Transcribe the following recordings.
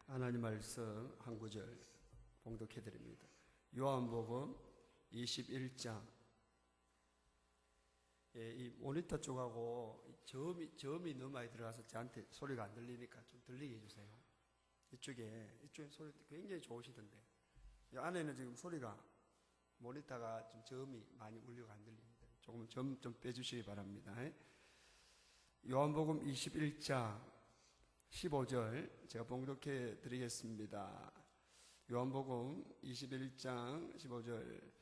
하나님 말씀 한 구절 봉독해 드립니다. 요한복음 21장. 이 모니터 쪽하고 점이 너무 많이 들어가서 저한테 소리가 안 들리니까 좀 들리게 해주세요. 이쪽에 소리 굉장히 좋으시던데, 이 안에는 지금 소리가, 모니터가 좀 점이 많이 울리고 안 들립니다. 조금 점 좀 빼주시기 바랍니다. 요한복음 21장 15절 제가 봉독해 드리겠습니다. 요한복음 21장 15절.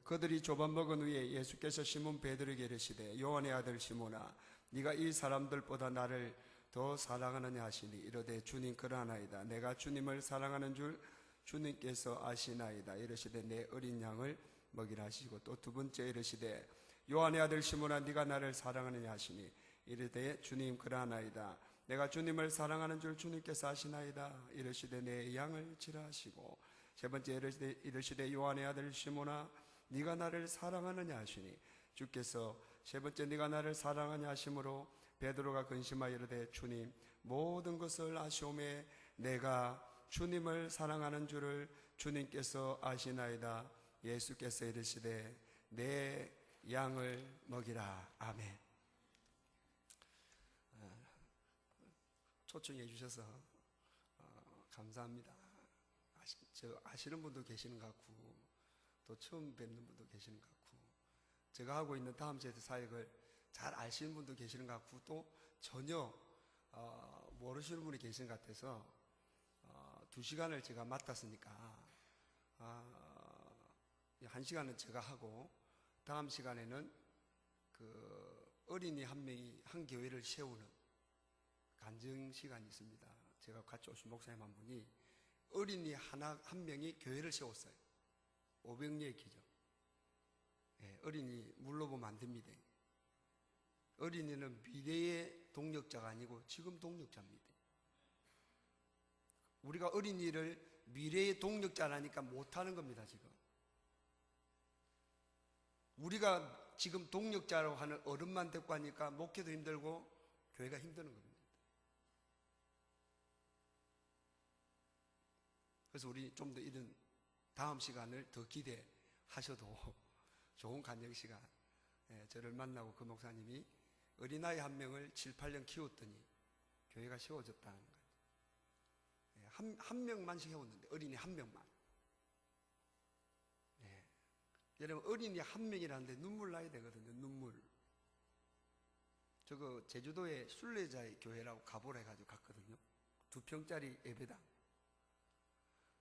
그들이 조반 먹은 후에 예수께서 시몬 베드로에게 이르시되, 요한의 아들 시몬아, 네가 이 사람들보다 나를 더 사랑하느냐 하시니, 이르되 주님 그러하나이다. 내가 주님을 사랑하는 줄 주님께서 아시나이다. 이르시되 내 어린 양을 먹이라 하시고, 또 두 번째 이르시되, 요한의 아들 시몬아, 네가 나를 사랑하느냐 하시니, 이르되 주님 그러하나이다. 내가 주님을 사랑하는 줄 주님께서 아시나이다. 이르시되 내 양을 치라 하시고, 세 번째 이르시되 요한의 아들 시몬아, 네가 나를 사랑하느냐 하시니, 주께서 세 번째 네가 나를 사랑하냐 하심으로 베드로가 근심하여 이르되, 주님 모든 것을 아시오매 내가 주님을 사랑하는 줄을 주님께서 아시나이다. 예수께서 이르시되 내 양을 먹이라. 아멘. 초청해 주셔서 감사합니다. 아시는 분도 계시는 것 같고, 또 처음 뵙는 분도 계시는 것 같고, 제가 하고 있는 다음 세대 사역을 잘 아시는 분도 계시는 것 같고, 또 전혀 모르시는 분이 계신 것 같아서 2시간을 제가 맡았으니까 1시간은 제가 하고, 다음 시간에는 그 어린이 한 명이 한 교회를 세우는 간증 시간이 있습니다. 제가 같이 오신 목사님 한 분이 어린이 한 명이 교회를 세웠어요. 500리의 기적. 어린이 물로 보면 안 됩니다. 어린이는 미래의 동력자가 아니고 지금 동력자입니다. 우리가 어린이를 미래의 동력자라니까 못하는 겁니다. 지금 우리가 지금 동력자라고 하는 어른만 데리고 하니까 목회도 힘들고 교회가 힘드는 겁니다. 그래서 우리 좀 더 이런 다음 시간을 더 기대하셔도 좋은 간증 시간. 저를 만나고 그 목사님이 어린아이 한 명을 7, 8년 키웠더니 교회가 세워졌다는 거예요. 한 명만씩 해왔는데, 어린이 한 명만. 여러분, 어린이 한 명이라는데 눈물 나야 되거든요. 눈물. 저거 제주도에 순례자의 교회라고 가보라 해가지고 갔거든요. 2평짜리 예배당.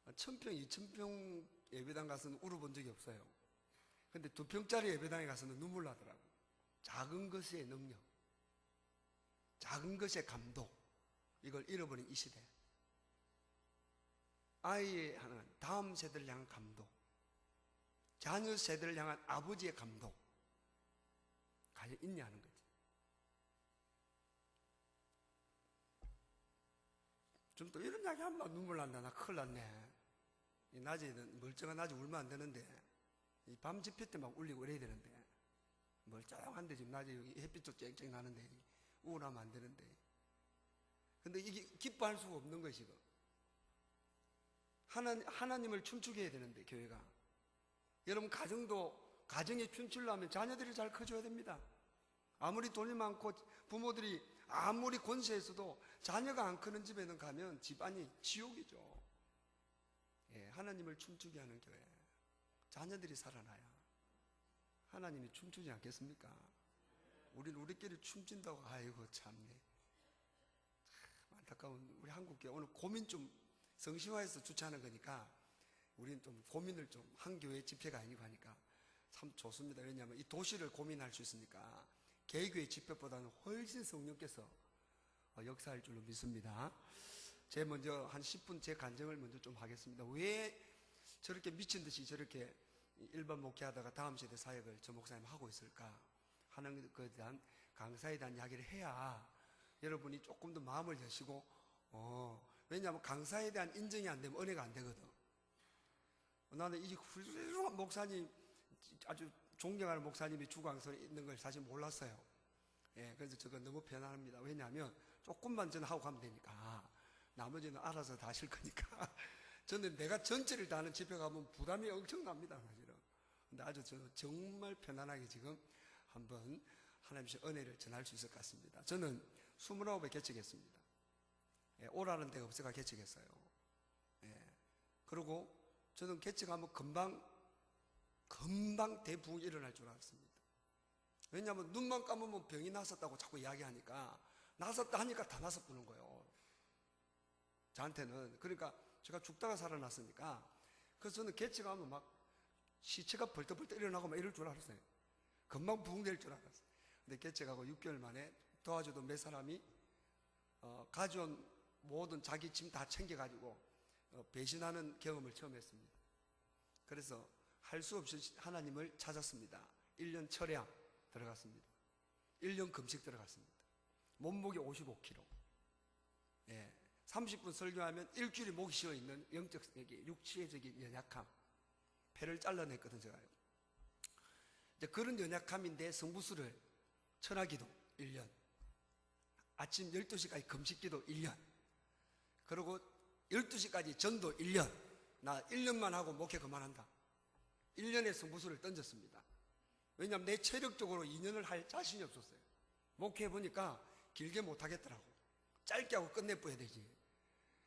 1000평, 2000평 예배당 가서는 울어본 적이 없어요. 근데 2평짜리 예배당에 가서는 눈물 나더라고요. 작은 것의 능력, 작은 것의 감동, 이걸 잃어버린 이 시대. 아이의 하는 다음 세대를 향한 감동, 자녀 세대를 향한 아버지의 감동, 과연 있냐 하는 거지. 좀 또 이런 이야기 하면 눈물 난다. 나 큰일 났네. 이 낮에는, 멀쩡한 낮에 울면 안 되는데, 이 밤 집회 때 막 울리고 이래야 되는데, 멀쩡한데 지금 낮에 여기 햇빛도 쨍쨍 나는데 우울하면 안 되는데. 근데 이게 기뻐할 수가 없는 거예요. 지금 하나님을 춤추게 해야 되는데, 교회가. 여러분, 가정에 춤추려면 자녀들이 잘 커줘야 됩니다. 아무리 돈이 많고 부모들이 아무리 권세했어도 자녀가 안 크는 집에는 가면 집안이 지옥이죠. 하나님을 춤추게 하는 교회, 자녀들이 살아나야 하나님이 춤추지 않겠습니까? 우리는 우리끼리 춤춘다고, 아이고 참네. 안타까운 우리 한국교회. 오늘 고민 좀 성심화해서 주최하는 거니까 우리는 좀 고민을 좀, 한 교회 집회가 아니고 하니까 참 좋습니다. 왜냐하면 이 도시를 고민할 수 있으니까 개교회 집회보다는 훨씬 성령께서 역사할 줄로 믿습니다. 제가 먼저 한 10분 제 간증을 먼저 좀 하겠습니다. 왜 저렇게 미친 듯이 저렇게 일반 목회하다가 다음 세대 사역을 저 목사님 하고 있을까 하는 것에 대한, 강사에 대한 이야기를 해야 여러분이 조금 더 마음을 여시고, 왜냐하면 강사에 대한 인정이 안 되면 은혜가 안 되거든. 나는 이 훌륭한 목사님, 아주 존경하는 목사님이 주강설에 있는 걸 사실 몰랐어요. 그래서 저거 너무 편안합니다. 왜냐하면 조금만 전 하고 가면 되니까. 나머지는 알아서 다 하실 거니까. 저는 내가 전체를 다 하는 집회 가면 부담이 엄청납니다, 사실은. 근데 아주 저는 정말 편안하게 지금 한번 하나님의 은혜를 전할 수 있을 것 같습니다. 저는 29에 개척했습니다. 예, 오라는 데가 없어가 개척했어요. 예. 그리고 저는 개척하면 금방 대부흥이 일어날 줄 알았습니다. 왜냐하면 눈만 감으면 병이 났었다고 자꾸 이야기하니까 났었다 하니까 다 났었다는 거예요. 저한테는. 그러니까 제가 죽다가 살아났으니까. 그래서 저는 개척하면 막 시체가 벌떡벌떡 일어나고 막 이럴 줄 알았어요. 금방 부흥될 줄 알았어요. 근데 개척하고 6개월 만에 도와줘도 몇 사람이 가져온 모든 자기 짐 다 챙겨가지고 배신하는 경험을 처음 했습니다. 그래서 할 수 없이 하나님을 찾았습니다. 1년 철야 들어갔습니다. 1년 금식 들어갔습니다. 몸무게 55kg. 예, 30분 설교하면 일주일에 목이 쉬어있는 영적, 육체적인 연약함. 폐를 잘라냈거든, 제가요. 이제 그런 연약함인데 성부수를 천하기도 1년. 아침 12시까지 금식기도 1년. 그리고 12시까지 전도 1년. 나 1년만 하고 목회 그만한다. 1년의 성부수를 던졌습니다. 왜냐하면 내 체력적으로 2년을 할 자신이 없었어요. 목회해보니까 길게 못하겠더라고. 짧게 하고 끝내버려야 되지.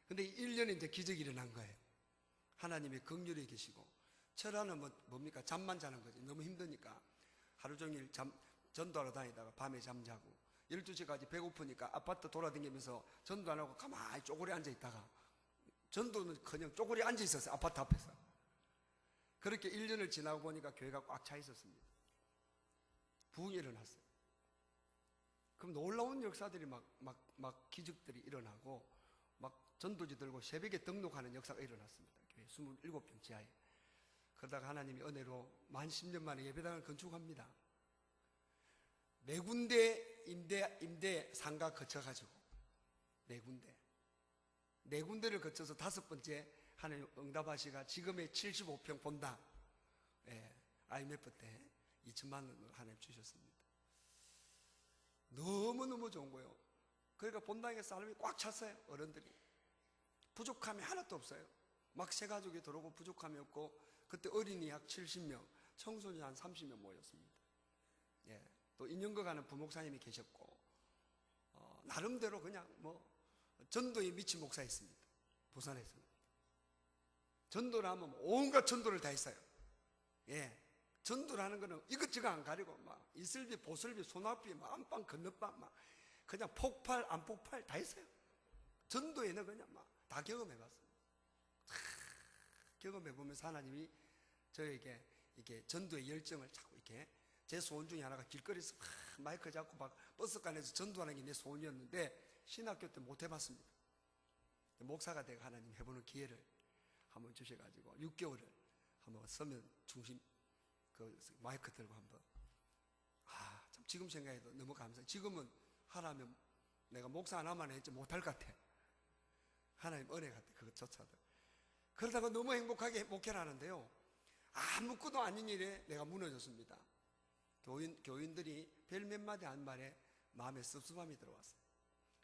근데 1년에 이제 기적이 일어난 거예요. 하나님의 긍휼히 계시고. 철화는 뭡니까? 잠만 자는 거지. 너무 힘드니까. 하루 종일 전도하러 다니다가 밤에 잠자고 12시까지 배고프니까 아파트 돌아다니면서 전도 안 하고 가만히 쪼그리 앉아있다가 전도는 그냥 쪼그리 앉아있었어요. 아파트 앞에서. 그렇게 1년을 지나고 보니까 교회가 꽉 차 있었습니다. 부흥이 일어났어요. 그럼 놀라운 역사들이 막 기적들이 일어나고 막 전도지 들고 새벽에 등록하는 역사가 일어났습니다. 교회 27평 지하에. 그러다가 하나님이 은혜로 만 10년 만에 예배당을 건축합니다. 4군데 임대 상가 거쳐가지고 4군데를 거쳐서 5번째 하나님 응답하시가 지금의 75평 본당, 예, IMF 때 2천만 원을 하나님 주셨습니다. 너무너무 좋은 거예요. 그러니까 본당에 사람이 꽉 찼어요. 어른들이. 부족함이 하나도 없어요. 막 새 가족이 들어오고 부족함이 없고, 그때 어린이 약 70명, 청소년 한 30명 모였습니다. 예, 또 인연거 가는 부목사님이 계셨고, 나름대로 그냥 전도에 미친 목사였습니다. 부산에서. 전도를 하면 온갖 전도를 다 했어요. 예. 전도를 하는 거는 이것저것 안 가리고, 막, 이슬비, 보슬비, 소나비, 막, 안방, 건너방, 막, 그냥 폭발, 안 폭발 다 했어요. 전도에는 그냥 막, 다 경험해봤어요. 경험해보면서 하나님이 저에게 이렇게 전도의 열정을 자꾸 이렇게, 제 소원 중에 하나가 길거리에서 막 마이크 잡고 막 버스간에서 전도하는 게 내 소원이었는데, 신학교 때 못 해봤습니다. 목사가 되고 하나님 해보는 기회를 한번 주셔가지고 6개월을 한번 서면 중심 그 마이크 들고 한번, 참 지금 생각해도 너무 감사해요. 지금은 하나면 내가 목사 하나만 했지 못할 것 같아. 하나님 은혜 같아, 그것조차도. 그러다가 너무 행복하게 목회를 하는데요, 아무것도 아닌 일에 내가 무너졌습니다. 교인들이 별 몇 마디 한 말에 마음에 섭섭함이 들어왔어요.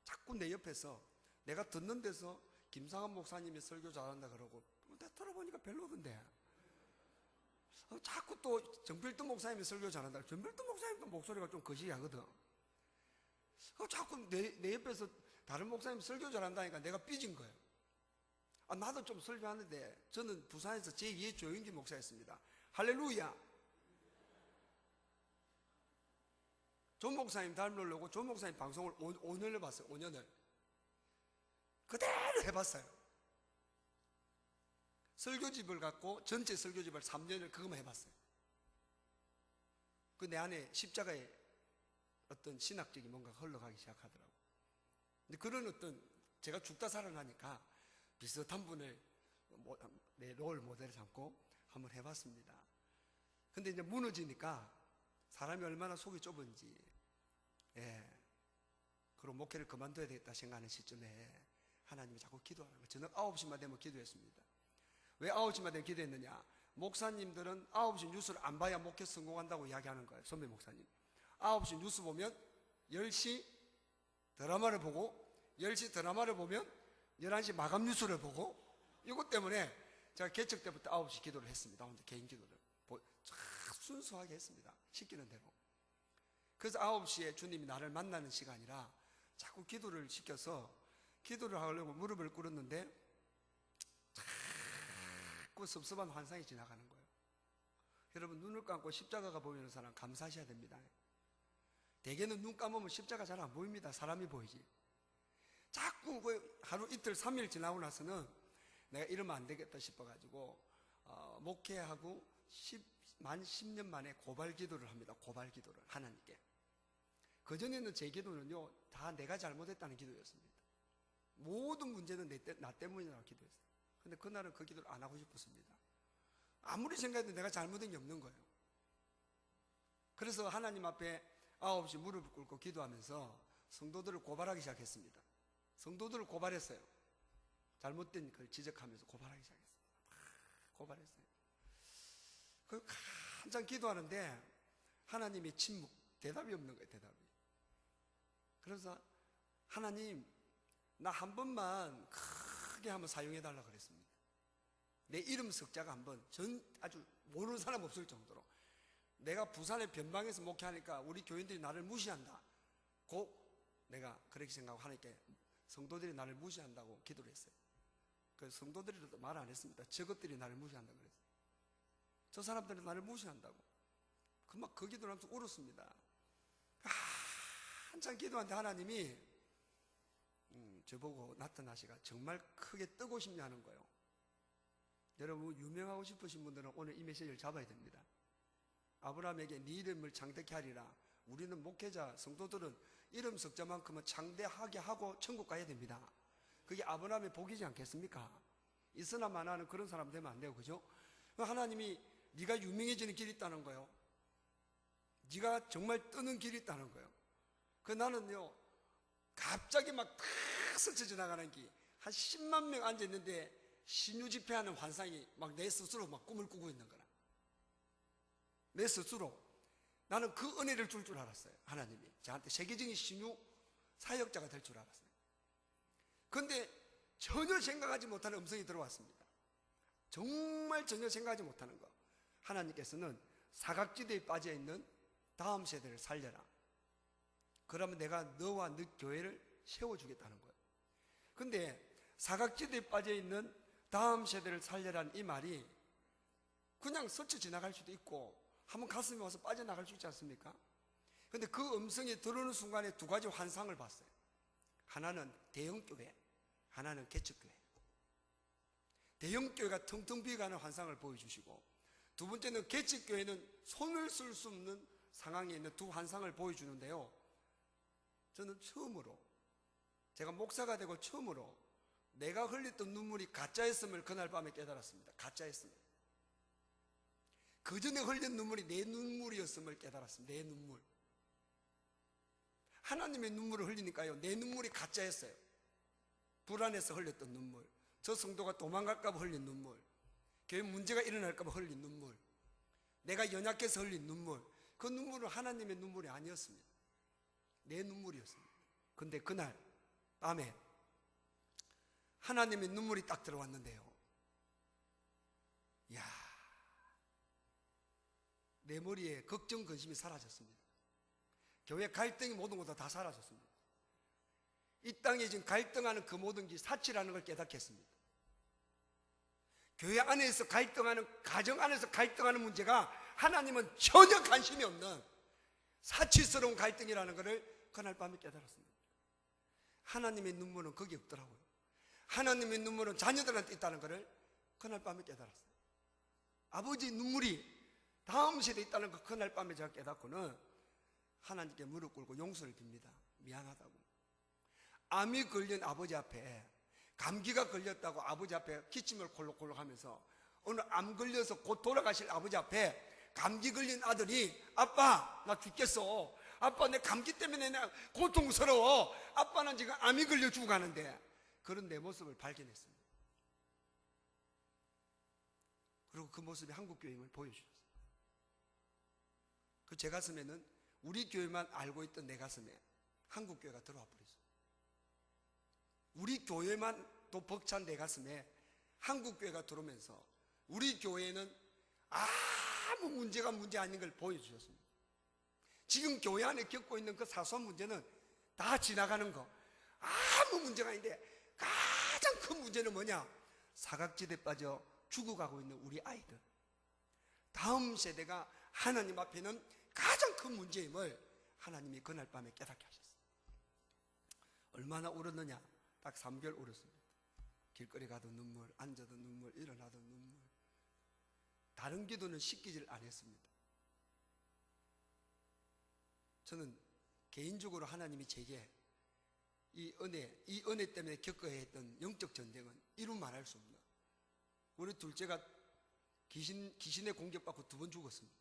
자꾸 내 옆에서 내가 듣는 데서 김상한 목사님이 설교 잘한다 그러고, 내가 들어보니까 별로던데. 자꾸 또 정필도 목사님이 설교 잘한다. 정필도 목사님도 목소리가 좀 거시기하거든. 자꾸 내 옆에서 다른 목사님 설교 잘한다니까 내가 삐진 거예요. 나도 좀 설교하는데, 저는 부산에서 제2의 조영기 목사였습니다. 할렐루야. 조 목사님 닮으려고 조 목사님 방송을 5년을 봤어요. 5년을 그대로 해봤어요. 설교집을 갖고 전체 설교집을 3년을 그것만 해봤어요. 그 내 안에 십자가의 어떤 신학적인 뭔가 흘러가기 시작하더라고요. 근데 그런 어떤, 제가 죽다 살아나니까 비슷한 분을 내 롤 모델을 삼고 한번 해봤습니다. 근데 이제 무너지니까 사람이 얼마나 속이 좁은지, 예, 그리고 목회를 그만둬야 되겠다 생각하는 시점에 하나님이 자꾸 기도하는 거예요. 저녁 9시만 되면 기도했습니다. 왜 9시만 되면 기도했느냐? 목사님들은 9시 뉴스를 안 봐야 목회 성공한다고 이야기하는 거예요. 선배 목사님. 9시 뉴스 보면 10시 드라마를 보고, 10시 드라마를 보면 11시 마감 뉴스를 보고 이것 때문에 제가 개척 때부터 9시 기도를 했습니다. 혼자 개인 기도를 순수하게 했습니다. 시키는 대로. 그래서 9시에 주님이 나를 만나는 시간이라 자꾸 기도를 시켜서 기도를 하려고 무릎을 꿇었는데 자꾸 섭섭한 환상이 지나가는 거예요. 여러분, 눈을 감고 십자가가 보이는 사람 감사하셔야 됩니다. 대개는 눈 감으면 십자가 잘 안 보입니다. 사람이 보이지. 자꾸 하루 이틀 3일 지나고 나서는 내가 이러면 안 되겠다 싶어가지고 목회하고 만 10년 만에 고발 기도를 합니다. 고발 기도를 하나님께. 그전에는 제 기도는요 다 내가 잘못했다는 기도였습니다. 모든 문제는 나 때문이라고 기도했어요. 근데 그날은 그 기도를 안 하고 싶었습니다. 아무리 생각해도 내가 잘못한 게 없는 거예요. 그래서 하나님 앞에 9시 무릎을 꿇고 기도하면서 성도들을 고발하기 시작했습니다. 성도들을 고발했어요. 잘못된 걸 지적하면서 고발하기 시작했어요. 고발했어요. 그 한참 기도하는데 하나님이 침묵, 대답이 없는 거예요. 대답이. 그래서 하나님, 나 한 번만 크게 한번 사용해달라 그랬습니다. 내 이름 석자가 한번 아주 모르는 사람 없을 정도로. 내가 부산의 변방에서 목회하니까 우리 교인들이 나를 무시한다. 내가 그렇게 생각하고 하나님께 성도들이 나를 무시한다고 기도를 했어요. 그래서 성도들이라도 말 안 했습니다. 저것들이 나를 무시한다고 그랬어요. 저 사람들은 나를 무시한다고. 그 기도를 하면서 울었습니다. 한참 기도하는데 하나님이 저보고 나타나시가 정말 크게 뜨고 싶냐는 거예요. 여러분, 유명하고 싶으신 분들은 오늘 이 메시지를 잡아야 됩니다. 아브라함에게 네 이름을 창대케 하리라. 우리는 목회자, 성도들은 이름 석자만큼은 창대하게 하고 천국 가야 됩니다. 그게 아브라함의 복이지 않겠습니까? 있으나 마나는 그런 사람 되면 안 돼요. 그죠? 하나님이 네가 유명해지는 길이 있다는 거예요. 네가 정말 뜨는 길이 있다는 거예요. 나는요 갑자기 막 탁 스쳐 지나가는 길, 한 10만 명 앉아있는데 신유 집회하는 환상이 막 내 스스로 막 꿈을 꾸고 있는 거라. 내 스스로. 나는 그 은혜를 줄 알았어요. 하나님이 저한테 세계적인 신유 사역자가 될 줄 알았어요. 그런데 전혀 생각하지 못하는 음성이 들어왔습니다. 정말 전혀 생각하지 못하는 거. 하나님께서는 사각지대에 빠져있는 다음 세대를 살려라. 그러면 내가 너와 너 교회를 세워주겠다는 거예요. 근데 사각지대에 빠져있는 다음 세대를 살려라는 이 말이 그냥 스쳐 지나갈 수도 있고 한번 가슴에 와서 빠져나갈 수 있지 않습니까? 근데 그 음성이 들어오는 순간에 두 가지 환상을 봤어요. 하나는 대형교회, 하나는 개척교회. 대형교회가 텅텅 비어가는 환상을 보여주시고, 두 번째는 개척교회는 손을 쓸 수 없는 상황에 있는 두 환상을 보여주는데요, 저는 처음으로, 제가 목사가 되고 처음으로 내가 흘렸던 눈물이 가짜였음을 그날 밤에 깨달았습니다. 가짜였음을. 그 전에 흘린 눈물이 내 눈물이었음을 깨달았습니다. 내 눈물. 하나님의 눈물을 흘리니까요, 내 눈물이 가짜였어요. 불안해서 흘렸던 눈물, 저 성도가 도망갈까 봐 흘린 눈물, 교회 문제가 일어날까 봐 흘린 눈물, 내가 연약해서 흘린 눈물, 그 눈물은 하나님의 눈물이 아니었습니다. 내 눈물이었습니다. 근데 그날 밤에 하나님의 눈물이 딱 들어왔는데요, 이야, 내 머리에 걱정, 근심이 사라졌습니다. 교회 갈등이 모든 것 다 사라졌습니다. 이 땅에 지금 갈등하는 그 모든 게 사치라는 걸 깨닫게 했습니다. 교회 안에서 갈등하는, 가정 안에서 갈등하는 문제가 하나님은 전혀 관심이 없는 사치스러운 갈등이라는 것을 그날 밤에 깨달았습니다. 하나님의 눈물은 거기 없더라고요. 하나님의 눈물은 자녀들한테 있다는 것을 그날 밤에 깨달았어요. 아버지 눈물이 다음 세대에 있다는 걸 그날 밤에 제가 깨닫고는 하나님께 무릎 꿇고 용서를 빕니다. 미안하다고. 암이 걸린 아버지 앞에, 감기가 걸렸다고 아버지 앞에 기침을 콜록콜록 하면서, 오늘 암 걸려서 곧 돌아가실 아버지 앞에 감기 걸린 아들이, 아빠 나 죽겠어, 아빠 내 감기 때문에 나 고통스러워, 아빠는 지금 암이 걸려 죽어가는데, 그런 내 모습을 발견했습니다. 그리고 그 모습이 한국교회임을 보여주셨어요. 그 제 가슴에는 우리 교회만 알고 있던 내 가슴에 한국교회가 들어와 버렸어요. 우리 교회만 또 벅찬 내 가슴에 한국교회가 들어오면서 우리 교회는 아무 문제가 문제 아닌 걸 보여주셨습니다. 지금 교회 안에 겪고 있는 그 사소한 문제는 다 지나가는 거, 아무 문제가 아닌데 가장 큰 문제는 뭐냐? 사각지대에 빠져 죽어가고 있는 우리 아이들, 다음 세대가 하나님 앞에는 가장 큰 문제임을 하나님이 그날 밤에 깨닫게 하셨어요. 얼마나 울었느냐? 딱 3개월 울었습니다. 길거리 가도 눈물, 앉아도 눈물, 일어나도 눈물. 다른 기도는 시키질 않았습니다. 저는 개인적으로 하나님이 제게 이 은혜 때문에 겪어야 했던 영적 전쟁은 이루 말할 수 없나. 우리 둘째가 귀신의 공격받고 2번 죽었습니다.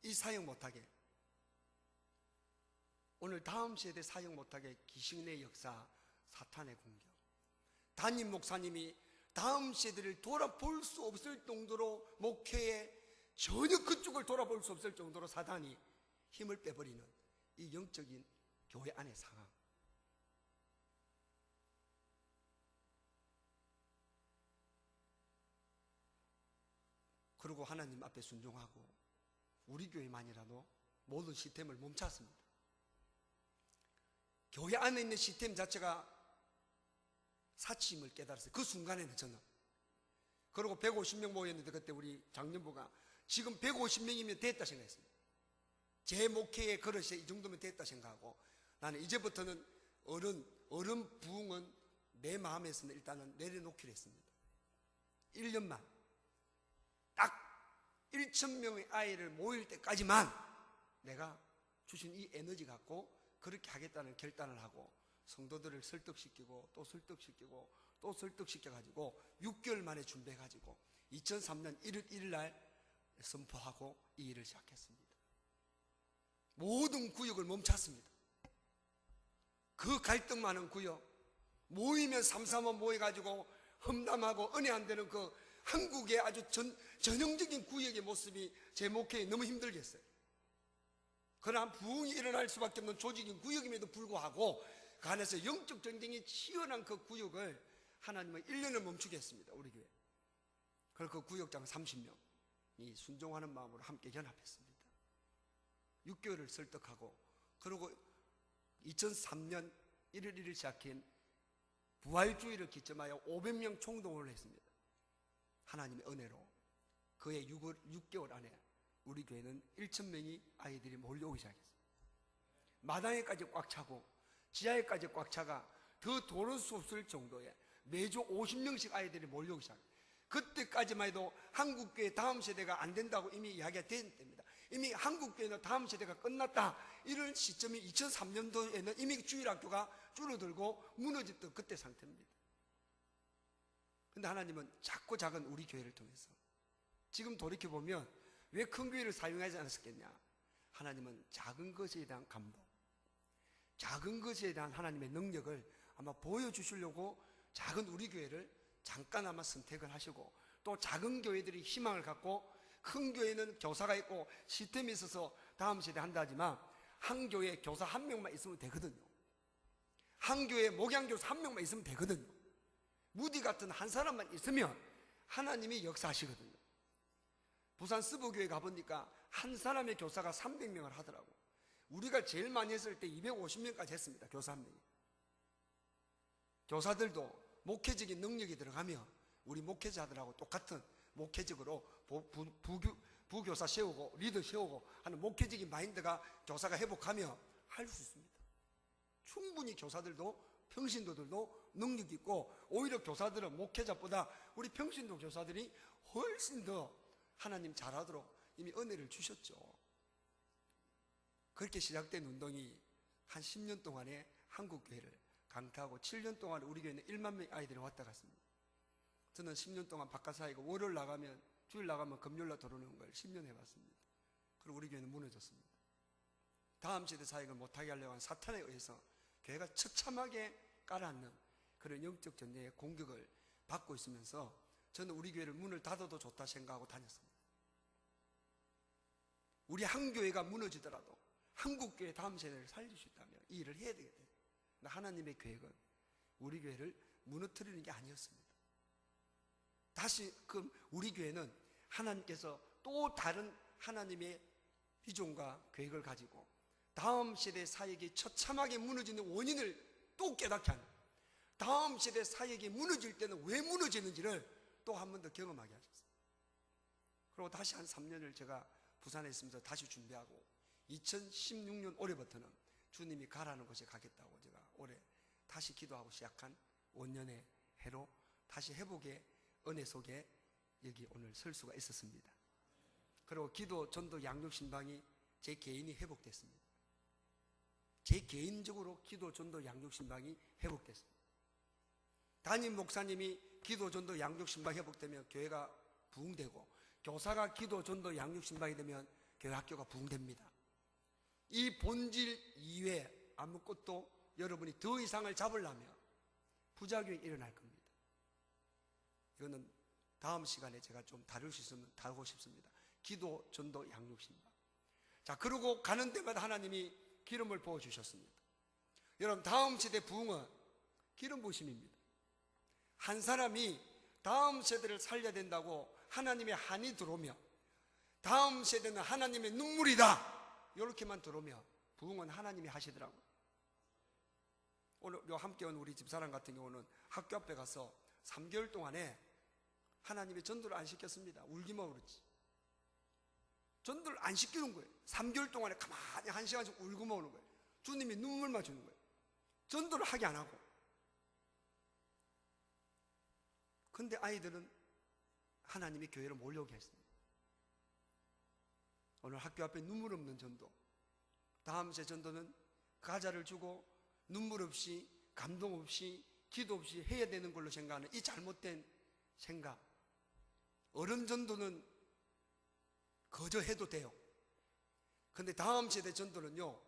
이 사역 못하게, 오늘 다음 세대 사역 못하게 귀신의 역사, 사탄의 공격, 담임 목사님이 다음 세대를 돌아볼 수 없을 정도로 목회에 전혀 그쪽을 돌아볼 수 없을 정도로 사단이 힘을 빼버리는 이 영적인 교회 안의 상황. 그리고 하나님 앞에 순종하고 우리 교회만이라도 모든 시스템을 멈췄습니다. 교회 안에 있는 시스템 자체가 사치임을 깨달았어요. 그 순간에는 저는. 그리고 150명 모였는데 그때 우리 장년부가 지금 150명이면 됐다 생각했습니다. 제 목회의 그릇이 이 정도면 됐다 생각하고, 나는 이제부터는 어른 부흥은 내 마음에서는 일단은 내려놓기로 했습니다. 1년만 딱 1,000명의 아이를 모일 때까지만 내가 주신 이 에너지 갖고 그렇게 하겠다는 결단을 하고, 성도들을 설득시키고 또 설득시키고 또 설득시켜가지고 6개월 만에 준비해가지고 2003년 1월 1일 날 선포하고 이 일을 시작했습니다. 모든 구역을 멈췄습니다. 그 갈등 많은 구역, 모이면 삼삼오 모여가지고 험담하고 은혜 안 되는 그 한국의 아주 전형적인 구역의 모습이 제 목회에 너무 힘들게 했어요. 그러나 부흥이 일어날 수밖에 없는 조직인 구역임에도 불구하고 그 안에서 영적 전쟁이 치열한 그 구역을 하나님은 1년을 멈추게 했습니다. 우리 교회. 그리고 그 구역장 30명이 순종하는 마음으로 함께 연합했습니다. 6개월을 설득하고, 그리고 2003년 1월 1일 시작한 부활주의를 기점하여 500명 총동원을 했습니다. 하나님의 은혜로 그의 6개월 안에 우리 교회는 1,000명이 아이들이 몰려오기 시작했습니다. 마당에까지 꽉 차고 지하에까지 꽉 차가 더 도를 수 없을 정도의 매주 50명씩 아이들이 몰려오기 시작합니다. 그때까지만 해도 한국교회 다음 세대가 안 된다고 이미 이야기가 된 때입니다. 이미 한국교회는 다음 세대가 끝났다, 이런 시점이 2003년도에는 이미 주일학교가 줄어들고 무너졌던 그때 상태입니다. 그런데 하나님은 작고 작은 우리 교회를 통해서 지금 돌이켜보면 왜 큰 교회를 사용하지 않았겠냐? 하나님은 작은 것에 대한 감동, 작은 것에 대한 하나님의 능력을 아마 보여주시려고 작은 우리 교회를 잠깐아마 선택을 하시고, 또 작은 교회들이 희망을 갖고, 큰 교회는 교사가 있고 시스템이 있어서 다음 세대 한다 하지만 한 교회에 교사 1명만 있으면 되거든요. 한 교회에 목양교사 1명만 있으면 되거든요. 무디 같은 한 사람만 있으면 하나님이 역사하시거든요. 부산 스부교회 가보니까 한 사람의 교사가 300명을 하더라고. 우리가 제일 많이 했을 때 250명까지 했습니다. 교사 1명이. 교사들도 목회적인 능력이 들어가면 우리 목회자들하고 똑같은 목회적으로 부교사 세우고 리더 세우고 하는 목회적인 마인드가 교사가 회복하며 할 수 있습니다. 충분히 교사들도 평신도들도 능력이 있고, 오히려 교사들은 목회자보다 우리 평신도 교사들이 훨씬 더 하나님 잘하도록 이미 은혜를 주셨죠. 그렇게 시작된 운동이 한 10년 동안에 한국교회를 강타하고 7년 동안 우리 교회는 1만 명의 아이들이 왔다 갔습니다. 저는 10년 동안 바깥 사이고 월요일 나가면 주일 나가면 금요일날 들어오는 걸 10년 해봤습니다. 그리고 우리 교회는 무너졌습니다. 다음 세대 사역을 못하게 하려고 한 사탄에 의해서 교회가 처참하게 깔아앉는 그런 영적 전쟁의 공격을 받고 있으면서 저는 우리 교회를 문을 닫아도 좋다 생각하고 다녔습니다. 우리 한 교회가 무너지더라도 한국교회 다음 세대를 살릴 수 있다면 이 일을 해야 되겠다. 하나님의 계획은 우리 교회를 무너뜨리는 게 아니었습니다. 다시 우리 교회는 하나님께서 또 다른 하나님의 비전과 계획을 가지고 다음 세대 사역이 처참하게 무너지는 원인을 또 깨닫게 하는, 다음 세대 사역이 무너질 때는 왜 무너지는지를 또 한 번 더 경험하게 하셨어요. 그리고 다시 한 3년을 제가 부산에 있으면서 다시 준비하고 2016년 올해부터는 주님이 가라는 곳에 가겠다고 제가 올해 다시 기도하고 시작한 원년의 해로 다시 회복의 은혜 속에 여기 오늘 설 수가 있었습니다. 그리고 기도, 전도, 양육, 신방이 제 개인이 회복됐습니다. 제 개인적으로 기도, 전도, 양육, 신방이 회복됐습니다. 담임 목사님이 기도, 전도, 양육, 신방 회복되면 교회가 부흥되고, 교사가 기도, 전도, 양육, 신방이 되면 교회 학교가 부흥됩니다. 이 본질 이외에 아무것도 여러분이 더 이상을 잡으려면 부작용이 일어날 겁니다. 이거는 다음 시간에 제가 좀 다룰 수 있으면 다루고 싶습니다. 기도, 전도, 양육, 신방. 자, 그러고 가는 데마다 하나님이 기름을 부어주셨습니다. 여러분, 다음 세대 부흥은 기름 부으심입니다. 한 사람이 다음 세대를 살려야 된다고 하나님의 한이 들어오며, 다음 세대는 하나님의 눈물이다 이렇게만 들어오면 부흥은 하나님이 하시더라고요. 오늘 함께 온 우리 집사람 같은 경우는 학교 앞에 가서 3개월 동안에 하나님의 전도를 안 시켰습니다. 울기만 울었지. 전도를 안 시키는 거예요. 3개월 동안에 가만히 1시간씩 울고만 오는 거예요. 주님이 눈물만 주는 거예요. 전도를 하게 안 하고. 근데 아이들은 하나님이 교회로 몰려오게 했습니다. 오늘 학교 앞에 눈물 없는 전도, 다음 세 전도는 과자를 주고 눈물 없이, 감동 없이, 기도 없이 해야 되는 걸로 생각하는 이 잘못된 생각. 어른 전도는 거저 해도 돼요. 근데 다음 세대 전도는요,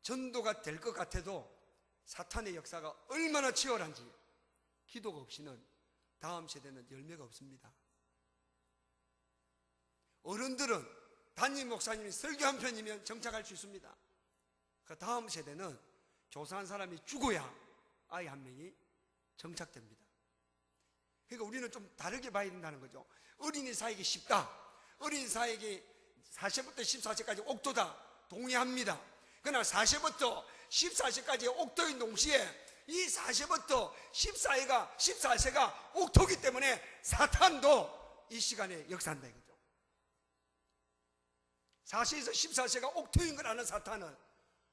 전도가 될 것 같아도 사탄의 역사가 얼마나 치열한지, 기도가 없이는 다음 세대는 열매가 없습니다. 어른들은 담임 목사님이 설교 한 편이면 정착할 수 있습니다. 그 다음 세대는 교사한 사람이 죽어야 아이 한 명이 정착됩니다. 그러니까 우리는 좀 다르게 봐야 된다는 거죠. 어린이 사역이 쉽다, 어린이 사역이 4세부터 14세까지 옥도다, 동의합니다. 그러나 4세부터 14세까지의 옥도인 동시에 이 4세부터 14세가 옥토기 때문에 사탄도 이 시간에 역사한다 이거죠. 4세에서 14세가 옥토인 걸 아는 사탄은